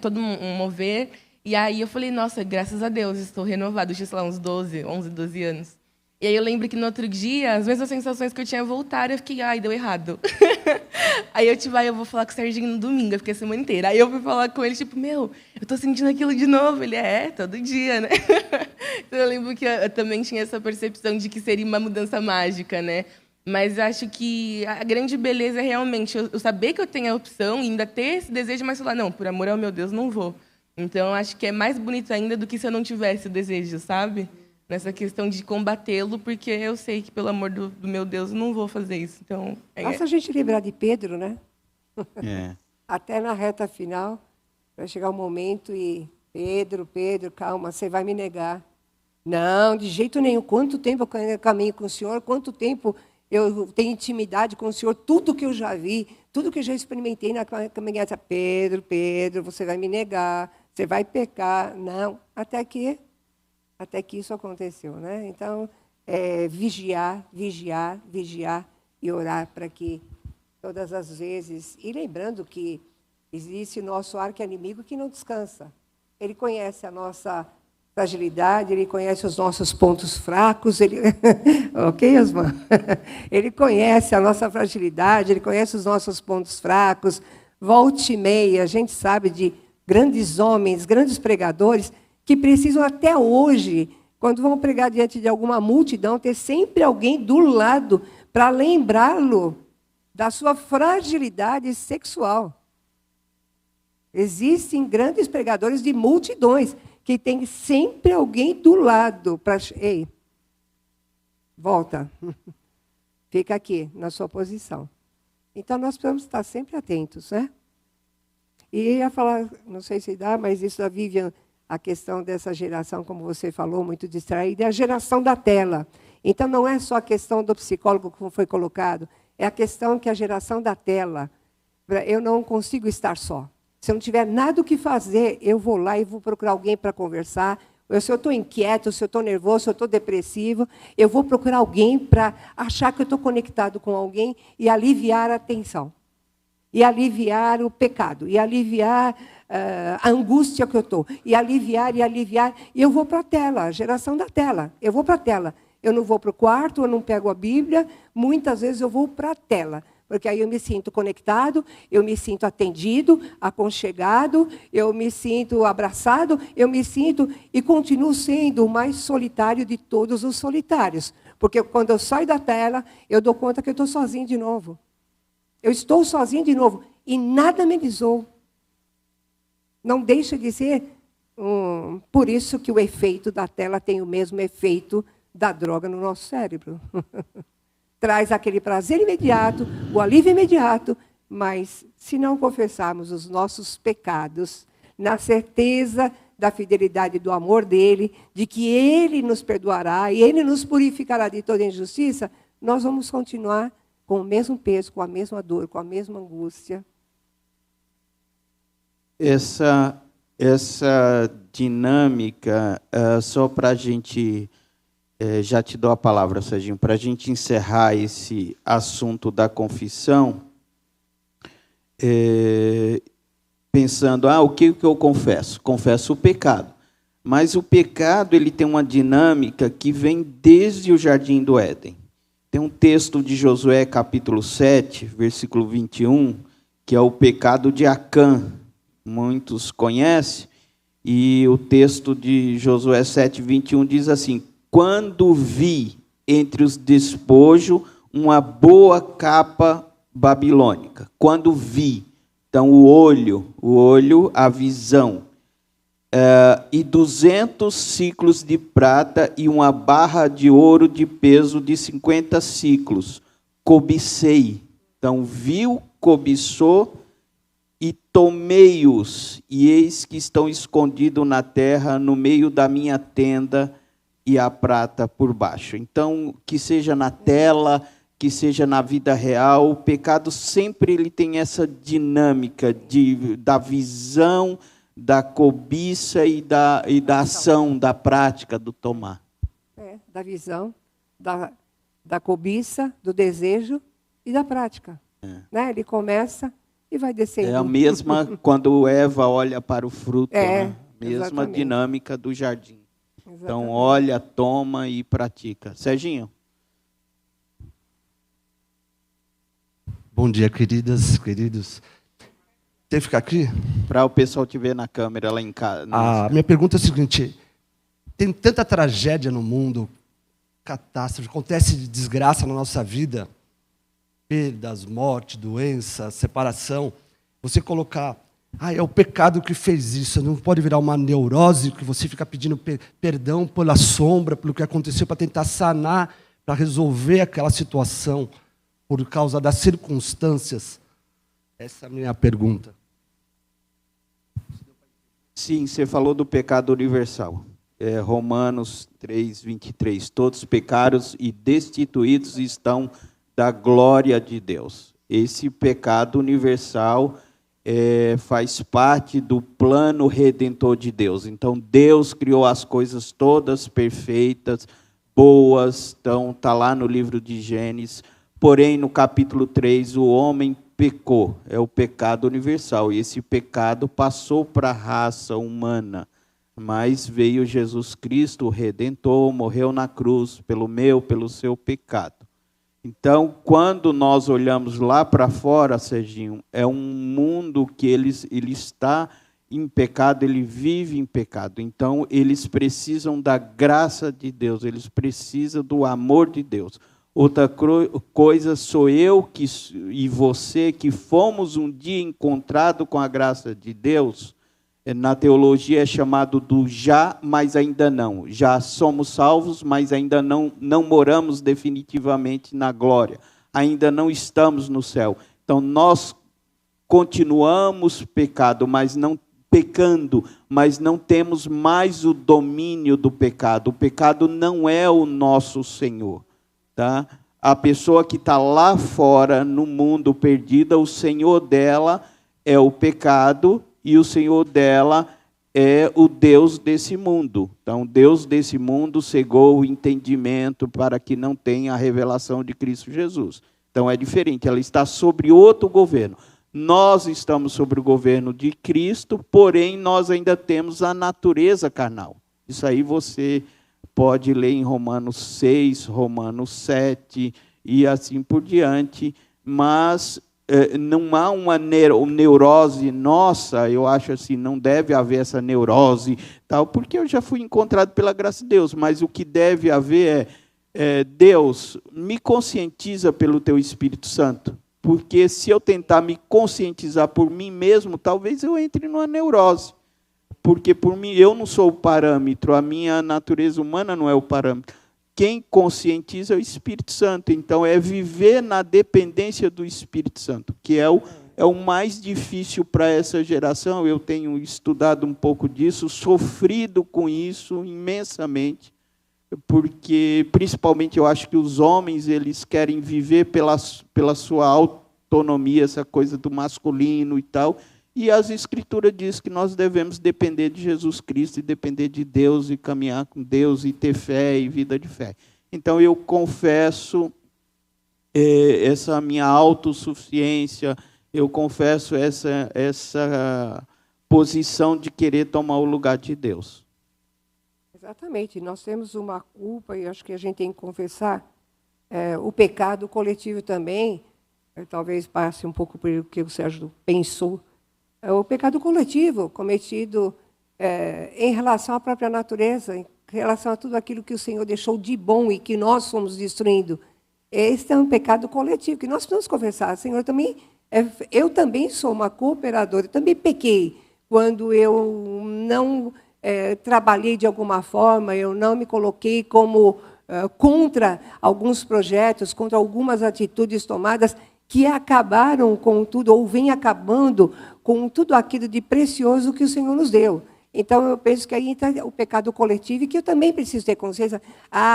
todo um mover. E aí eu falei, nossa, graças a Deus, estou renovado. Eu tinha, sei lá, uns 11, 12 anos. E aí eu lembro que no outro dia, as mesmas sensações que eu tinha voltaram, eu fiquei, deu errado. Aí eu vou falar com o Serginho no domingo, eu fiquei a semana inteira. Aí eu fui falar com ele, tipo, eu tô sentindo aquilo de novo. Ele, todo dia, né? Então eu lembro que eu também tinha essa percepção de que seria uma mudança mágica, né? Mas acho que a grande beleza é realmente eu saber que eu tenho a opção e ainda ter esse desejo, mas falar, não, por amor ao meu Deus, não vou. Então, acho que é mais bonito ainda do que se eu não tivesse o desejo, sabe? Nessa questão de combatê-lo, porque eu sei que, pelo amor do meu Deus, eu não vou fazer isso. Então, Basta a gente lembrar de Pedro, né? É. Até na reta final, vai chegar um momento e... Pedro, calma, você vai me negar. Não, de jeito nenhum. Quanto tempo eu caminho com o Senhor? Quanto tempo eu tenho intimidade com o Senhor? Tudo que eu já vi, tudo que eu já experimentei na caminhada. Pedro, você vai me negar, você vai pecar. Não, até que isso aconteceu, né? Então, vigiar e orar para que todas as vezes... E lembrando que existe o nosso arqui-inimigo que não descansa. Ele conhece a nossa fragilidade, ele conhece os nossos pontos fracos. Ok, Osman? Ele conhece a nossa fragilidade, ele conhece os nossos pontos fracos. Volta e meia, a gente sabe de grandes homens, grandes pregadores, que precisam até hoje, quando vão pregar diante de alguma multidão, ter sempre alguém do lado para lembrá-lo da sua fragilidade sexual. Existem grandes pregadores de multidões que tem sempre alguém do lado para... Ei, volta. Fica aqui, na sua posição. Então, nós precisamos estar sempre atentos, né? E ia falar, não sei se dá, mas isso da Vivian, a questão dessa geração, como você falou, muito distraída, é a geração da tela. Então, não é só a questão do psicólogo, como foi colocado, é a questão que a geração da tela, eu não consigo estar só. Se eu não tiver nada o que fazer, eu vou lá e vou procurar alguém para conversar. Se eu estou inquieto, se eu estou nervoso, se eu estou depressivo, eu vou procurar alguém para achar que eu estou conectado com alguém e aliviar a tensão. e aliviar o pecado, e aliviar a angústia que eu estou, e aliviar, e eu vou para a tela, a geração da tela, eu vou para a tela. Eu não vou para o quarto, eu não pego a Bíblia, muitas vezes eu vou para a tela, porque aí eu me sinto conectado, eu me sinto atendido, aconchegado, eu me sinto abraçado, eu me sinto e continuo sendo o mais solitário de todos os solitários, porque quando eu saio da tela, eu dou conta que eu estou sozinho de novo. Eu estou sozinho de novo e nada amenizou. Não deixa de ser por isso que o efeito da tela tem o mesmo efeito da droga no nosso cérebro. Traz aquele prazer imediato, o alívio imediato, mas se não confessarmos os nossos pecados, na certeza da fidelidade do amor dele, de que ele nos perdoará e ele nos purificará de toda injustiça, nós vamos continuar com o mesmo peso, com a mesma dor, com a mesma angústia. Essa dinâmica, só para a gente, já te dou a palavra, Serginho, para a gente encerrar esse assunto da confissão, pensando, o que eu confesso? Confesso o pecado. Mas o pecado ele tem uma dinâmica que vem desde o Jardim do Éden. Tem um texto de Josué, capítulo 7, versículo 21, que é o pecado de Acã. Muitos conhecem, e o texto de Josué 7, 21 diz assim: quando vi entre os despojos uma boa capa babilônica. Quando vi, então o olho, a visão, e 200 ciclos de prata e uma barra de ouro de peso de 50 ciclos. Cobicei. Então viu, cobiçou, e tomei-os, e eis que estão escondidos na terra, no meio da minha tenda, e a prata por baixo. Então, que seja na tela, que seja na vida real, o pecado sempre ele tem essa dinâmica da visão, da cobiça e da ação, da prática, do tomar. Da visão, da cobiça, do desejo e da prática. Né? Ele começa e vai descendo. É a mesma quando Eva olha para o fruto, né? Mesma exatamente. Dinâmica do jardim. Exatamente. Então, olha, toma e pratica. Serginho. Bom dia, queridas, queridos. Tem que ficar aqui? Para o pessoal te ver na câmera lá em casa. A minha pergunta é a seguinte: tem tanta tragédia no mundo, catástrofe, acontece desgraça na nossa vida, perdas, morte, doença, separação. Você colocar, é o pecado que fez isso, não pode virar uma neurose que você fica pedindo perdão pela sombra, pelo que aconteceu, para tentar sanar, para resolver aquela situação por causa das circunstâncias. Essa é a minha pergunta. Sim, você falou do pecado universal. Romanos 3, 23. Todos pecaram e destituídos estão da glória de Deus. Esse pecado universal faz parte do plano redentor de Deus. Então, Deus criou as coisas todas perfeitas, boas. Então, está lá no livro de Gênesis. Porém, no capítulo 3, o homem pecou. É o pecado universal. E esse pecado passou para a raça humana. Mas veio Jesus Cristo, o Redentor, morreu na cruz pelo seu pecado. Então, quando nós olhamos lá para fora, Serginho, é um mundo que ele está em pecado, ele vive em pecado. Então, eles precisam da graça de Deus, eles precisam do amor de Deus. Outra coisa sou eu e você que fomos um dia encontrados com a graça de Deus. Na teologia é chamado do já, mas ainda não. Já somos salvos, mas ainda não moramos definitivamente na glória. Ainda não estamos no céu. Então, nós continuamos pecando, mas não temos mais o domínio do pecado. O pecado não é o nosso Senhor. Tá? A pessoa que está lá fora, no mundo perdida, o Senhor dela é o pecado, e o Senhor dela é o Deus desse mundo. Então, Deus desse mundo cegou o entendimento para que não tenha a revelação de Cristo Jesus. Então, é diferente, ela está sobre outro governo. Nós estamos sob o governo de Cristo, porém nós ainda temos a natureza carnal. Isso aí você pode ler em Romanos 6, Romanos 7 e assim por diante, mas não há uma neurose nossa, eu acho assim, não deve haver essa neurose, tal, porque eu já fui encontrado pela graça de Deus, mas o que deve haver Deus, me conscientiza pelo teu Espírito Santo, porque se eu tentar me conscientizar por mim mesmo, talvez eu entre numa neurose, porque por mim eu não sou o parâmetro, a minha natureza humana não é o parâmetro. Quem conscientiza é o Espírito Santo. Então, é viver na dependência do Espírito Santo, que é o mais difícil para essa geração. Eu tenho estudado um pouco disso, sofrido com isso imensamente, porque, principalmente, eu acho que os homens eles querem viver pela sua autonomia, essa coisa do masculino e tal, e as Escrituras dizem que nós devemos depender de Jesus Cristo e depender de Deus e caminhar com Deus e ter fé e vida de fé. Então, eu confesso essa minha autossuficiência, eu confesso essa posição de querer tomar o lugar de Deus. Exatamente. Nós temos uma culpa e acho que a gente tem que confessar o pecado coletivo também. Talvez passe um pouco por o que o Sérgio pensou. O pecado coletivo cometido em relação à própria natureza, em relação a tudo aquilo que o Senhor deixou de bom e que nós fomos destruindo. Esse é um pecado coletivo que nós precisamos confessar. Senhor, eu também sou uma cooperadora, eu também pequei quando eu não trabalhei de alguma forma, eu não me coloquei como contra alguns projetos, contra algumas atitudes tomadas que acabaram com tudo, ou vêm acabando com tudo aquilo de precioso que o Senhor nos deu. Então, eu penso que aí entra o pecado coletivo e que eu também preciso ter consciência.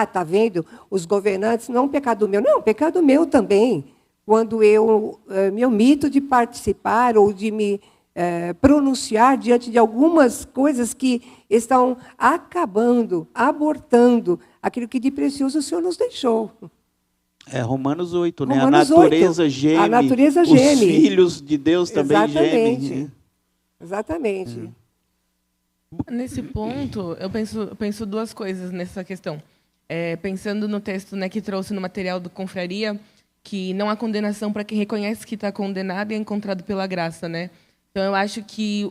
Está vendo? Os governantes, não é um pecado meu. Não, é um pecado meu também. Quando eu me omito de participar ou de me pronunciar diante de algumas coisas que estão acabando, abortando aquilo que de precioso o Senhor nos deixou. Romanos 8, né? Romanos a natureza 8. geme. A natureza geme. Os filhos de Deus também gemem. Exatamente. Nesse ponto, eu penso duas coisas nessa questão. Pensando no texto, né, que trouxe no material do Confraria, que não há condenação para quem reconhece que está condenado e é encontrado pela graça, né? Então, eu acho que,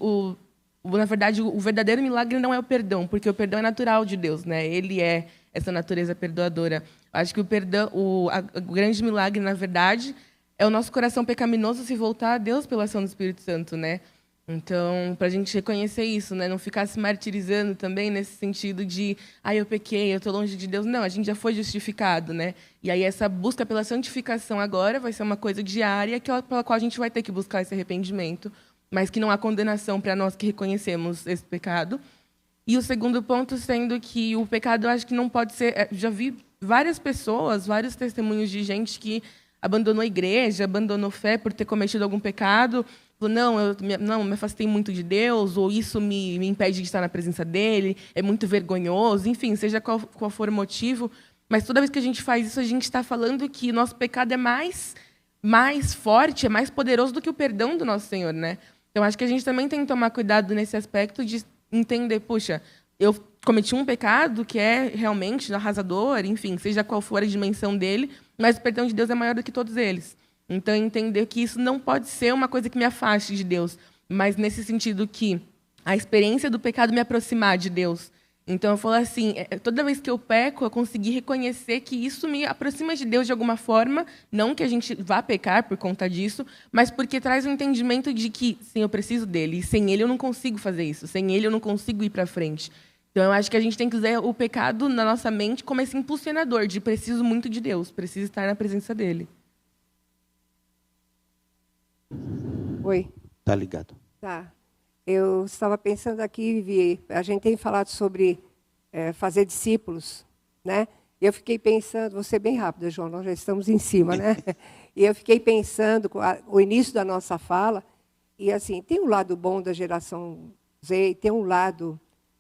na verdade, o verdadeiro milagre não é o perdão, porque o perdão é natural de Deus, né? Ele é essa natureza perdoadora. Eu acho que o perdão, o grande milagre, na verdade, é o nosso coração pecaminoso se voltar a Deus pela ação do Espírito Santo, né? Então, para a gente reconhecer isso, né? Não ficar se martirizando também nesse sentido de eu pequei, eu estou longe de Deus. Não, a gente já foi justificado, né? E aí essa busca pela santificação agora vai ser uma coisa diária pela qual a gente vai ter que buscar esse arrependimento, mas que não há condenação para nós que reconhecemos esse pecado. E o segundo ponto sendo que o pecado, eu acho que não pode ser... Já vi várias pessoas, vários testemunhos de gente que abandonou a igreja, abandonou fé por ter cometido algum pecado. Falou, não, me afastei muito de Deus, ou isso me impede de estar na presença dele, é muito vergonhoso, enfim, seja qual for o motivo. Mas toda vez que a gente faz isso, a gente está falando que nosso pecado é mais forte, é mais poderoso do que o perdão do nosso Senhor, né? Então, acho que a gente também tem que tomar cuidado nesse aspecto de entender, puxa, eu cometi um pecado que é realmente arrasador, enfim, seja qual for a dimensão dele, mas o perdão de Deus é maior do que todos eles. Então, entender que isso não pode ser uma coisa que me afaste de Deus, mas nesse sentido que a experiência do pecado me aproximar de Deus. Então, eu falo assim, toda vez que eu peco, eu consegui reconhecer que isso me aproxima de Deus de alguma forma, não que a gente vá pecar por conta disso, mas porque traz um entendimento de que, sim, eu preciso dele, e sem ele eu não consigo fazer isso, sem ele eu não consigo ir para frente. Então, eu acho que a gente tem que usar o pecado na nossa mente como esse impulsionador de preciso muito de Deus, preciso estar na presença dele. Oi. Tá ligado. Tá. Eu estava pensando aqui, Vi, a gente tem falado sobre fazer discípulos, né? E eu fiquei pensando, vou ser bem rápida, João, nós já estamos em cima, né? E eu fiquei pensando, o início da nossa fala, e assim, tem um lado bom da geração Z, e tem um lado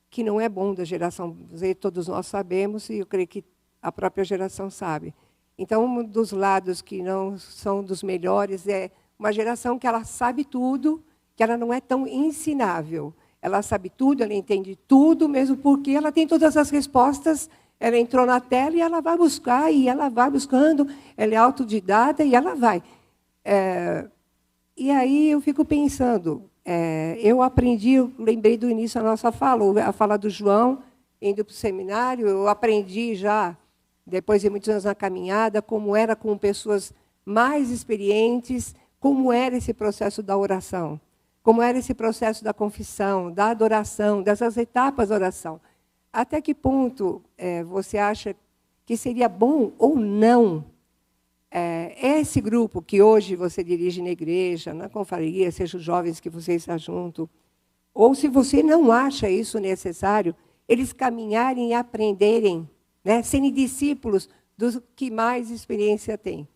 que não é bom da geração Z, todos nós sabemos, e eu creio que a própria geração sabe. Então, um dos lados que não são dos melhores é uma geração que ela sabe tudo, que ela não é tão ensinável. Ela sabe tudo, ela entende tudo, mesmo porque ela tem todas as respostas. Ela entrou na tela e ela vai buscar, e ela vai buscando, ela é autodidata e ela vai. E aí eu fico pensando, eu aprendi, eu lembrei do início da nossa fala, a fala do João, indo para o seminário, eu aprendi já, depois de muitos anos na caminhada, como era com pessoas mais experientes, como era esse processo da oração, como era esse processo da confissão, da adoração, dessas etapas da oração. Até que ponto você acha que seria bom ou não esse grupo que hoje você dirige na igreja, na confraria, seja os jovens que você está junto, ou se você não acha isso necessário, eles caminharem e aprenderem, né, serem discípulos dos que mais experiência têm?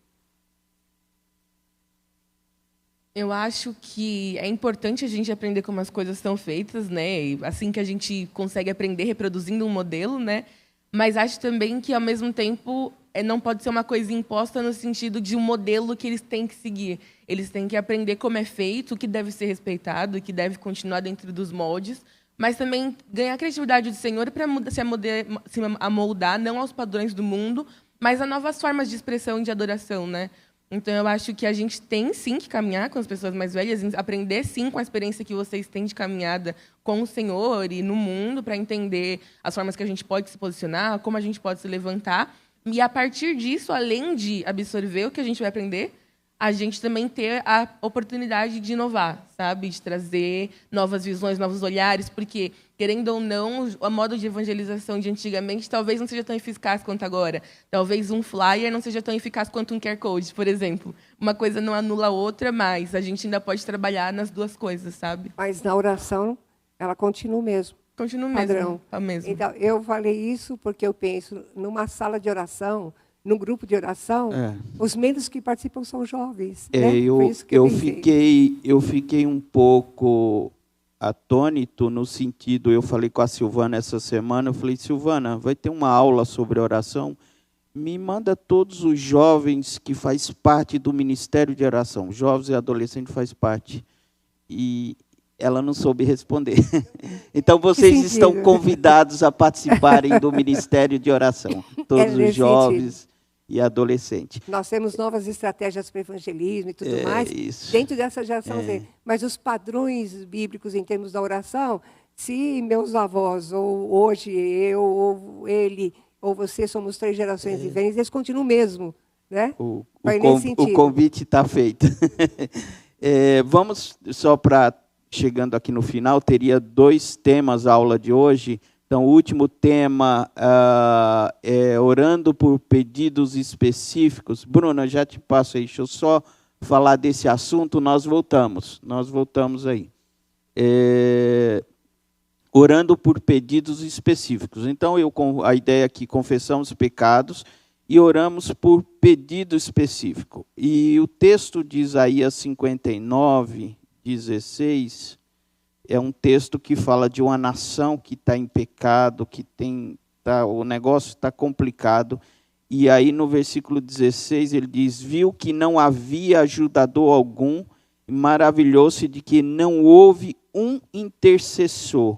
Eu acho que é importante a gente aprender como as coisas são feitas, né? E assim que a gente consegue aprender reproduzindo um modelo, né? Mas acho também que, ao mesmo tempo, não pode ser uma coisa imposta no sentido de um modelo que eles têm que seguir. Eles têm que aprender como é feito, o que deve ser respeitado, o que deve continuar dentro dos moldes, mas também ganhar a criatividade do Senhor para se amoldar, não aos padrões do mundo, mas a novas formas de expressão e de adoração, né? Então, eu acho que a gente tem, sim, que caminhar com as pessoas mais velhas, aprender, sim, com a experiência que vocês têm de caminhada com o Senhor e no mundo, para entender as formas que a gente pode se posicionar, como a gente pode se levantar. E, a partir disso, além de absorver o que a gente vai aprender, a gente também ter a oportunidade de inovar, sabe? De trazer novas visões, novos olhares, porque, querendo ou não, o modo de evangelização de antigamente talvez não seja tão eficaz quanto agora. Talvez um flyer não seja tão eficaz quanto um QR Code, por exemplo. Uma coisa não anula a outra, mas a gente ainda pode trabalhar nas duas coisas, sabe? Mas na oração, ela continua o mesmo. Continua o Padrão. mesmo. Então, eu falei isso porque eu penso, numa sala de oração, num grupo de oração, os menos que participam são jovens. Né? Eu fiquei um pouco atônito no sentido, eu falei com a Silvana essa semana, eu falei, Silvana, vai ter uma aula sobre oração, me manda todos os jovens que faz parte do Ministério de Oração, jovens e adolescentes faz parte. E ela não soube responder. Então, vocês estão convidados a participarem do Ministério de Oração, todos os jovens e adolescente. Nós temos novas estratégias para evangelismo e tudo mais, dentro dessa geração Z. Mas os padrões bíblicos em termos da oração, se meus avós, ou hoje eu, ou ele, ou você, somos 3 gerações diferentes, eles continuam mesmo. Né? O convite está feito. Vamos, só para, chegando aqui no final, teria 2 temas a aula de hoje. Então, o último tema é orando por pedidos específicos. Bruna, já te passo aí, deixa eu só falar desse assunto, nós voltamos aí. Orando por pedidos específicos. Então, a ideia aqui, confessamos pecados e oramos por pedido específico. E o texto de Isaías 59, 16... é um texto que fala de uma nação que está em pecado, o negócio está complicado. E aí, no versículo 16, ele diz, viu que não havia ajudador algum, e maravilhou-se de que não houve um intercessor,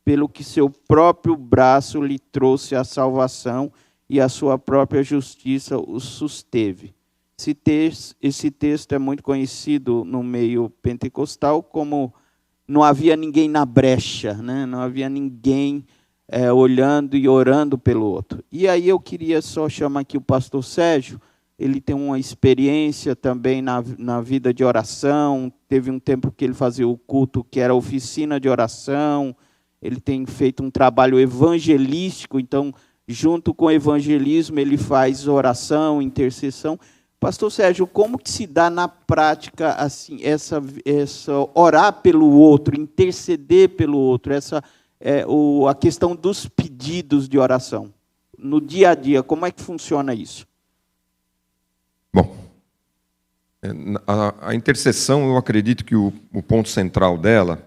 pelo que seu próprio braço lhe trouxe a salvação e a sua própria justiça o susteve. Esse texto é muito conhecido no meio pentecostal como não havia ninguém na brecha, né? Não havia ninguém olhando e orando pelo outro. E aí eu queria só chamar aqui o pastor Sérgio, ele tem uma experiência também na vida de oração, teve um tempo que ele fazia o culto que era oficina de oração, ele tem feito um trabalho evangelístico, então, junto com o evangelismo, ele faz oração, intercessão. Pastor Sérgio, como que se dá na prática assim, essa orar pelo outro, interceder pelo outro, a questão dos pedidos de oração? No dia a dia, como é que funciona isso? Bom, a intercessão, eu acredito que o ponto central dela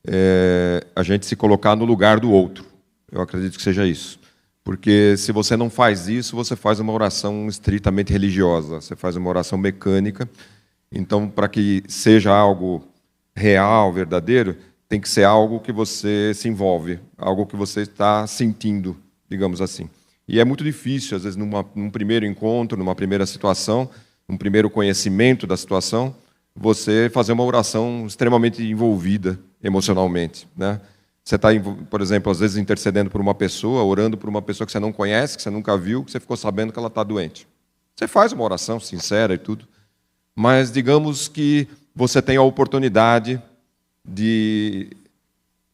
é a gente se colocar no lugar do outro. Eu acredito que seja isso. Porque se você não faz isso, você faz uma oração estritamente religiosa, você faz uma oração mecânica, Então, para que seja algo real, verdadeiro, tem que ser algo que você se envolve, algo que você está sentindo, digamos assim. E é muito difícil, às vezes, num primeiro encontro, numa primeira situação, num primeiro conhecimento da situação, você fazer uma oração extremamente envolvida emocionalmente, né? Você está, por exemplo, às vezes intercedendo por uma pessoa, orando por uma pessoa que você não conhece, que você nunca viu, que você ficou sabendo que ela está doente. Você faz uma oração sincera e tudo, mas digamos que você tem a oportunidade de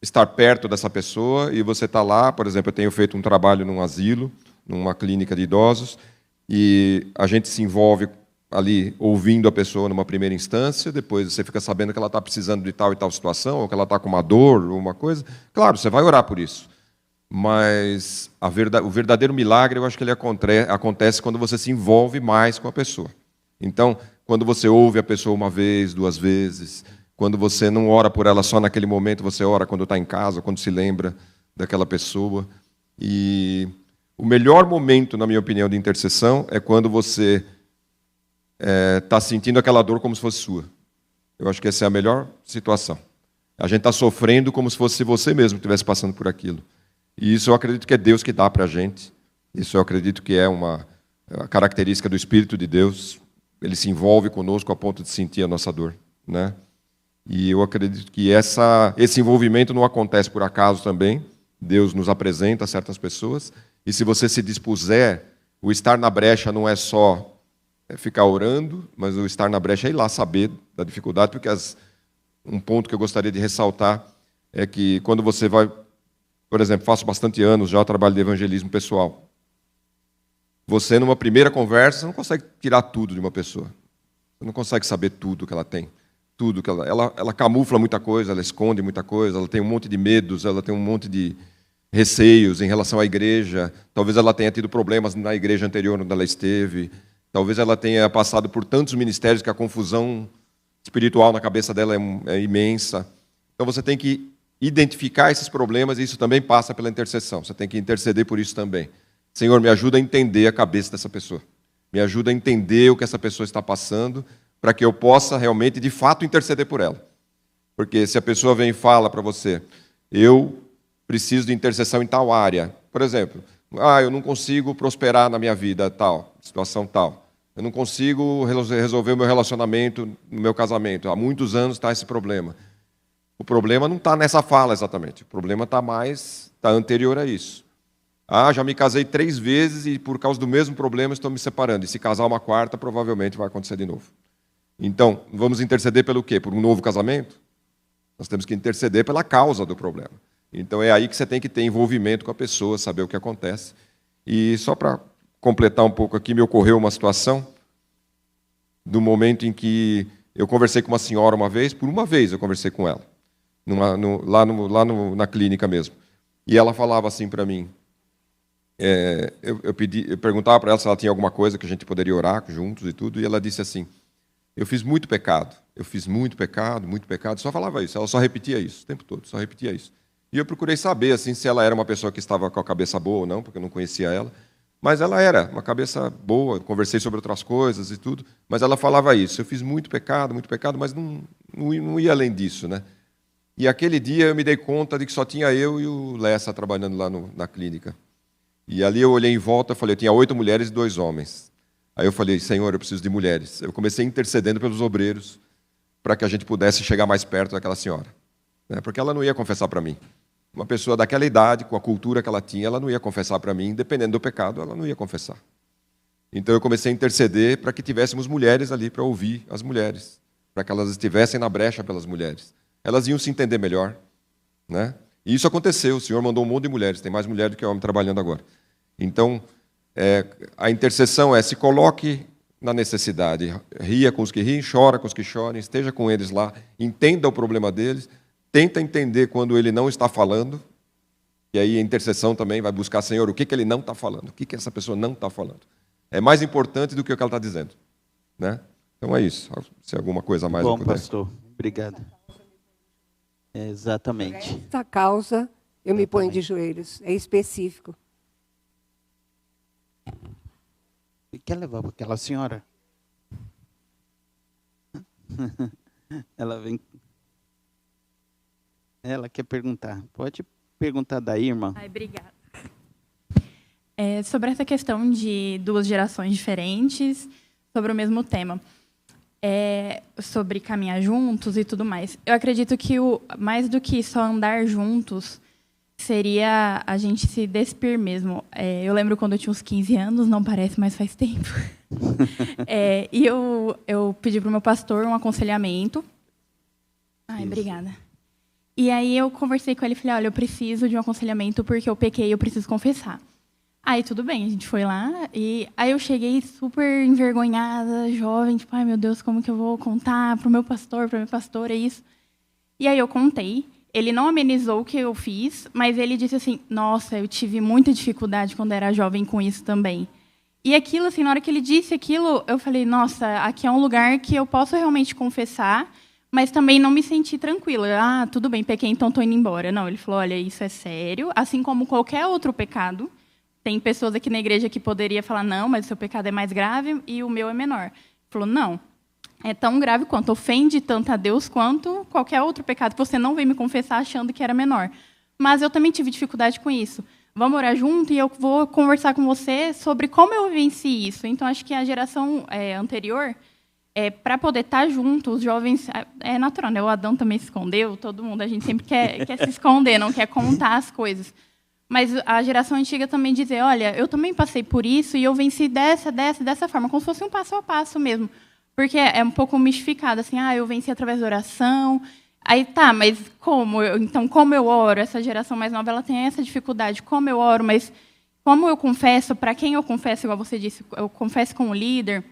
estar perto dessa pessoa e você está lá, por exemplo, eu tenho feito um trabalho num asilo, numa clínica de idosos, e a gente se envolve ali ouvindo a pessoa numa primeira instância, depois você fica sabendo que ela está precisando de tal e tal situação, ou que ela está com uma dor, ou uma coisa. Claro, você vai orar por isso. Mas o verdadeiro milagre, eu acho que ele acontece quando você se envolve mais com a pessoa. Então, quando você ouve a pessoa uma vez, duas vezes, quando você não ora por ela só naquele momento, você ora quando está em casa, quando se lembra daquela pessoa. E o melhor momento, na minha opinião, de intercessão é quando você está sentindo aquela dor como se fosse sua. Eu acho que essa é a melhor situação. A gente está sofrendo como se fosse você mesmo que estivesse passando por aquilo. E isso eu acredito que é Deus que dá para a gente. Isso eu acredito que é uma característica do Espírito de Deus. Ele se envolve conosco a ponto de sentir a nossa dor, né? E eu acredito que esse envolvimento não acontece por acaso também. Deus nos apresenta certas pessoas. E se você se dispuser, o estar na brecha não é só ficar orando, mas o estar na brecha é ir lá saber da dificuldade, porque um ponto que eu gostaria de ressaltar é que quando você vai, por exemplo, faço bastante anos já trabalho de evangelismo pessoal. Você, numa primeira conversa, não consegue tirar tudo de uma pessoa. Você não consegue saber tudo que ela tem. Tudo que ela camufla muita coisa, ela esconde muita coisa, ela tem um monte de medos, ela tem um monte de receios em relação à igreja. Talvez ela tenha tido problemas na igreja anterior onde ela esteve. Talvez ela tenha passado por tantos ministérios que a confusão espiritual na cabeça dela é imensa. Então você tem que identificar esses problemas e isso também passa pela intercessão. Você tem que interceder por isso também. Senhor, me ajuda a entender a cabeça dessa pessoa. Me ajuda a entender o que essa pessoa está passando para que eu possa realmente, de fato, interceder por ela. Porque se a pessoa vem e fala para você, eu preciso de intercessão em tal área. Por exemplo, eu não consigo prosperar na minha vida, tal, situação tal. Eu não consigo resolver o meu relacionamento no meu casamento. Há muitos anos está esse problema. O problema não está nessa fala exatamente. O problema está anterior a isso. Já me casei 3 vezes e por causa do mesmo problema estou me separando. E se casar uma quarta, provavelmente vai acontecer de novo. Então, vamos interceder pelo quê? Por um novo casamento? Nós temos que interceder pela causa do problema. Então é aí que você tem que ter envolvimento com a pessoa, saber o que acontece. E só para completar um pouco aqui, me ocorreu uma situação do momento em que eu conversei com uma senhora uma vez, por uma vez eu conversei com ela, na clínica mesmo. E ela falava assim para mim, eu perguntava para ela se ela tinha alguma coisa que a gente poderia orar juntos e tudo, e ela disse assim, eu fiz muito pecado, muito pecado, só falava isso, ela só repetia isso o tempo todo, só repetia isso. E eu procurei saber assim, se ela era uma pessoa que estava com a cabeça boa ou não, porque eu não conhecia ela. Mas ela era uma cabeça boa, conversei sobre outras coisas e tudo, mas ela falava isso. Eu fiz muito pecado, mas não ia além disso, né? E aquele dia eu me dei conta de que só tinha eu e o Lessa trabalhando lá na clínica. E ali eu olhei em volta e falei, eu tinha 8 mulheres e 2 homens. Aí eu falei, Senhor, eu preciso de mulheres. Eu comecei intercedendo pelos obreiros para que a gente pudesse chegar mais perto daquela senhora, né? Porque ela não ia confessar para mim. Uma pessoa daquela idade, com a cultura que ela tinha, ela não ia confessar para mim, dependendo do pecado, ela não ia confessar. Então eu comecei a interceder para que tivéssemos mulheres ali para ouvir as mulheres, para que elas estivessem na brecha pelas mulheres. Elas iam se entender melhor, né? E isso aconteceu, o Senhor mandou um monte de mulheres, tem mais mulher do que homem trabalhando agora. Então, a intercessão se coloque na necessidade, ria com os que riem, chora com os que choram, esteja com eles lá, entenda o problema deles, tenta entender quando ele não está falando, e aí a intercessão também vai buscar, Senhor, o que ele não está falando, o que essa pessoa não está falando. É mais importante do que o que ela está dizendo, né? Então é isso, se alguma coisa a mais eu Bom, puder. pastor, obrigado. Exatamente. Essa causa, eu me ponho de joelhos, é específico. E quer levar para aquela senhora? Ela vem. Ela quer perguntar. Pode perguntar daí, irmã. Ai, obrigada. Sobre essa questão de duas gerações diferentes, sobre o mesmo tema, sobre caminhar juntos e tudo mais. Eu acredito que mais do que só andar juntos, seria a gente se despir mesmo. Eu lembro quando eu tinha uns 15 anos, não parece, mas faz tempo. E eu pedi para o meu pastor um aconselhamento. Ai, obrigada. E aí eu conversei com ele e falei, olha, eu preciso de um aconselhamento porque eu pequei, eu preciso confessar. Aí tudo bem, a gente foi lá. E aí eu cheguei super envergonhada, jovem, tipo, ai meu Deus, como que eu vou contar para o meu pastor, para a minha pastora, isso. E aí eu contei. Ele não amenizou o que eu fiz, mas ele disse assim, nossa, eu tive muita dificuldade quando era jovem com isso também. E aquilo, assim, na hora que ele disse aquilo, eu falei, nossa, aqui é um lugar que eu posso realmente confessar, mas também não me senti tranquila. Ah, tudo bem, pequei, então estou indo embora. Não, ele falou, olha, isso é sério, assim como qualquer outro pecado. Tem pessoas aqui na igreja que poderia falar, não, mas o seu pecado é mais grave e o meu é menor. Ele falou, não. É tão grave quanto, ofende tanto a Deus quanto qualquer outro pecado que você não veio me confessar achando que era menor. Mas eu também tive dificuldade com isso. Vamos orar junto e eu vou conversar com você sobre como eu venci isso. Então, acho que a geração anterior, para poder estar junto, os jovens... É natural, né? O Adão também se escondeu, todo mundo, a gente sempre quer se esconder, não quer contar as coisas. Mas a geração antiga também dizer, olha, eu também passei por isso e eu venci dessa forma, como se fosse um passo a passo mesmo. Porque é um pouco mistificado, assim, eu venci através da oração. Aí, tá, mas como? Então, como eu oro? Essa geração mais nova ela tem essa dificuldade. Como eu oro? Mas como eu confesso? Para quem eu confesso? Igual você disse, eu confesso com o líder.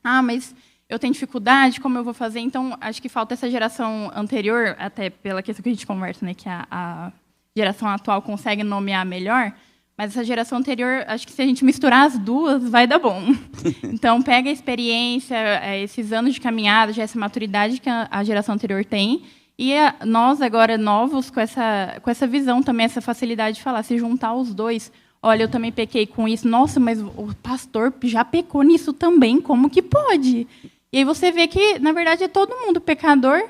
Mas eu tenho dificuldade, como eu vou fazer? Então, acho que falta essa geração anterior, até pela questão que a gente conversa, né, que a geração atual consegue nomear melhor. Mas essa geração anterior, acho que se a gente misturar as duas, vai dar bom. Então, pega a experiência, esses anos de caminhada, já essa maturidade que a geração anterior tem, e nós, agora, novos, com essa visão também, essa facilidade de falar, se juntar os dois. Olha, eu também pequei com isso. Nossa, mas o pastor já pecou nisso também, como que pode? E aí você vê que, na verdade, é todo mundo pecador.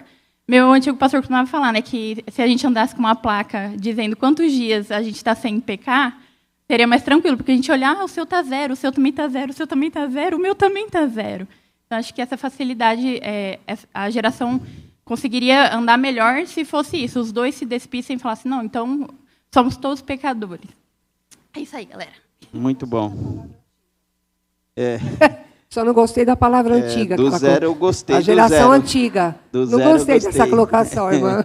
Meu antigo pastor costumava falar, né, que se a gente andasse com uma placa dizendo quantos dias a gente está sem pecar, seria mais tranquilo, porque a gente olhar, o seu está zero, o seu também está zero, o seu também está zero, o meu também está zero. Então, acho que essa facilidade, a geração conseguiria andar melhor se fosse isso. Os dois se despissem e falassem, não, então, somos todos pecadores. É isso aí, galera. Muito bom. Só não gostei da palavra antiga. Do zero eu gostei. A geração antiga. Do não zero gostei dessa colocação, irmã.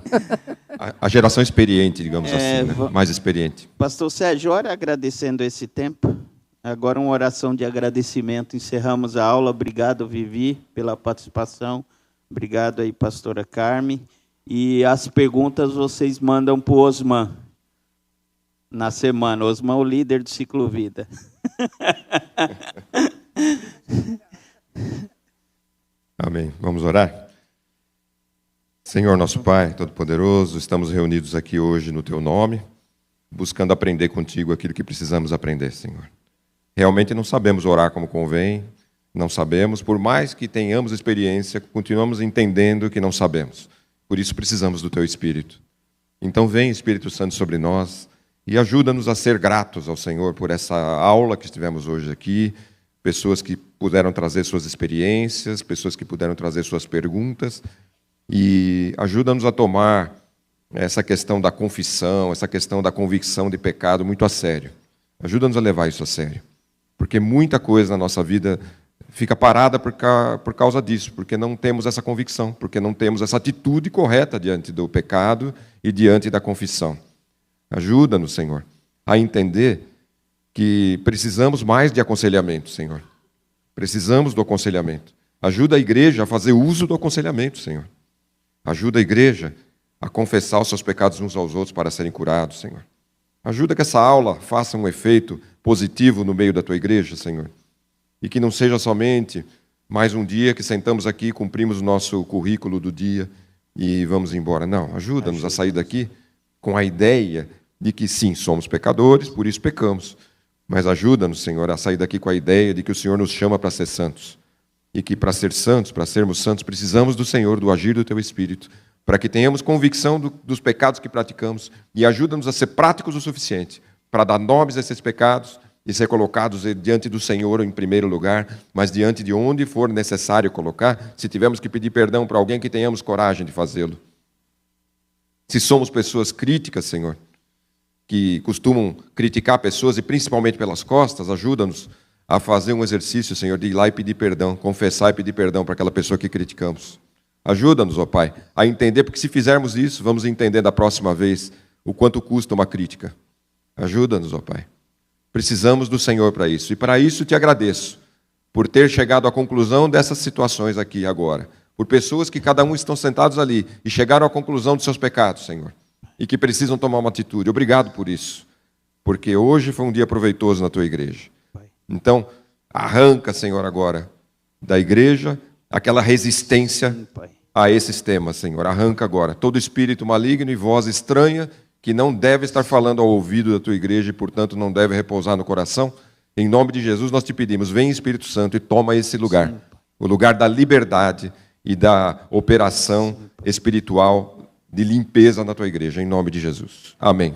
A geração experiente, digamos assim, né? Mais experiente. Pastor Sérgio, ora agradecendo esse tempo. Agora uma oração de agradecimento. Encerramos a aula. Obrigado, Vivi, pela participação. Obrigado aí, pastora Carmen. E as perguntas vocês mandam para o Osman na semana. Osman é o líder do Ciclo Vida. Amém. Vamos orar? Senhor, nosso Pai Todo-Poderoso, estamos reunidos aqui hoje no Teu nome, buscando aprender contigo aquilo que precisamos aprender, Senhor. Realmente não sabemos orar como convém, não sabemos, por mais que tenhamos experiência, continuamos entendendo que não sabemos. Por isso precisamos do Teu Espírito. Então vem, Espírito Santo, sobre nós e ajuda-nos a ser gratos ao Senhor por essa aula que estivemos hoje aqui, pessoas que puderam trazer suas experiências, pessoas que puderam trazer suas perguntas, e ajuda-nos a tomar essa questão da confissão, essa questão da convicção de pecado muito a sério. Ajuda-nos a levar isso a sério, porque muita coisa na nossa vida fica parada por causa disso, porque não temos essa convicção, porque não temos essa atitude correta diante do pecado e diante da confissão. Ajuda-nos, Senhor, a entender que precisamos mais de aconselhamento, Senhor. Precisamos do aconselhamento. Ajuda a igreja a fazer uso do aconselhamento, Senhor. Ajuda a igreja a confessar os seus pecados uns aos outros para serem curados, Senhor. Ajuda que essa aula faça um efeito positivo no meio da tua igreja, Senhor. E que não seja somente mais um dia que sentamos aqui, cumprimos o nosso currículo do dia e vamos embora. Não, ajuda-nos a sair daqui com a ideia de que sim, somos pecadores, por isso pecamos. Mas ajuda-nos, Senhor, a sair daqui com a ideia de que o Senhor nos chama para ser santos. e que para ser santos, para sermos santos, precisamos do Senhor, do agir do Teu Espírito, para que tenhamos convicção dos pecados que praticamos e ajuda-nos a ser práticos o suficiente para dar nomes a esses pecados e ser colocados diante do Senhor em primeiro lugar, mas diante de onde for necessário colocar, se tivermos que pedir perdão para alguém, que tenhamos coragem de fazê-lo. Se somos pessoas críticas, Senhor, que costumam criticar pessoas e principalmente pelas costas, ajuda-nos a fazer um exercício, Senhor, de ir lá e pedir perdão, confessar e pedir perdão para aquela pessoa que criticamos. Ajuda-nos, ó Pai, a entender, porque se fizermos isso, vamos entender da próxima vez o quanto custa uma crítica. Ajuda-nos, ó Pai. Precisamos do Senhor para isso. E para isso te agradeço, por ter chegado à conclusão dessas situações aqui agora. Por pessoas que cada um estão sentados ali e chegaram à conclusão dos seus pecados, Senhor. E que precisam tomar uma atitude. Obrigado por isso. Porque hoje foi um dia proveitoso na tua igreja. Então, arranca, Senhor, agora da igreja aquela resistência a esses temas, Senhor. Arranca agora todo espírito maligno e voz estranha que não deve estar falando ao ouvido da tua igreja e, portanto, não deve repousar no coração. Em nome de Jesus, nós te pedimos, vem Espírito Santo e toma esse lugar, o lugar da liberdade e da operação espiritual de limpeza na tua igreja, em nome de Jesus. Amém.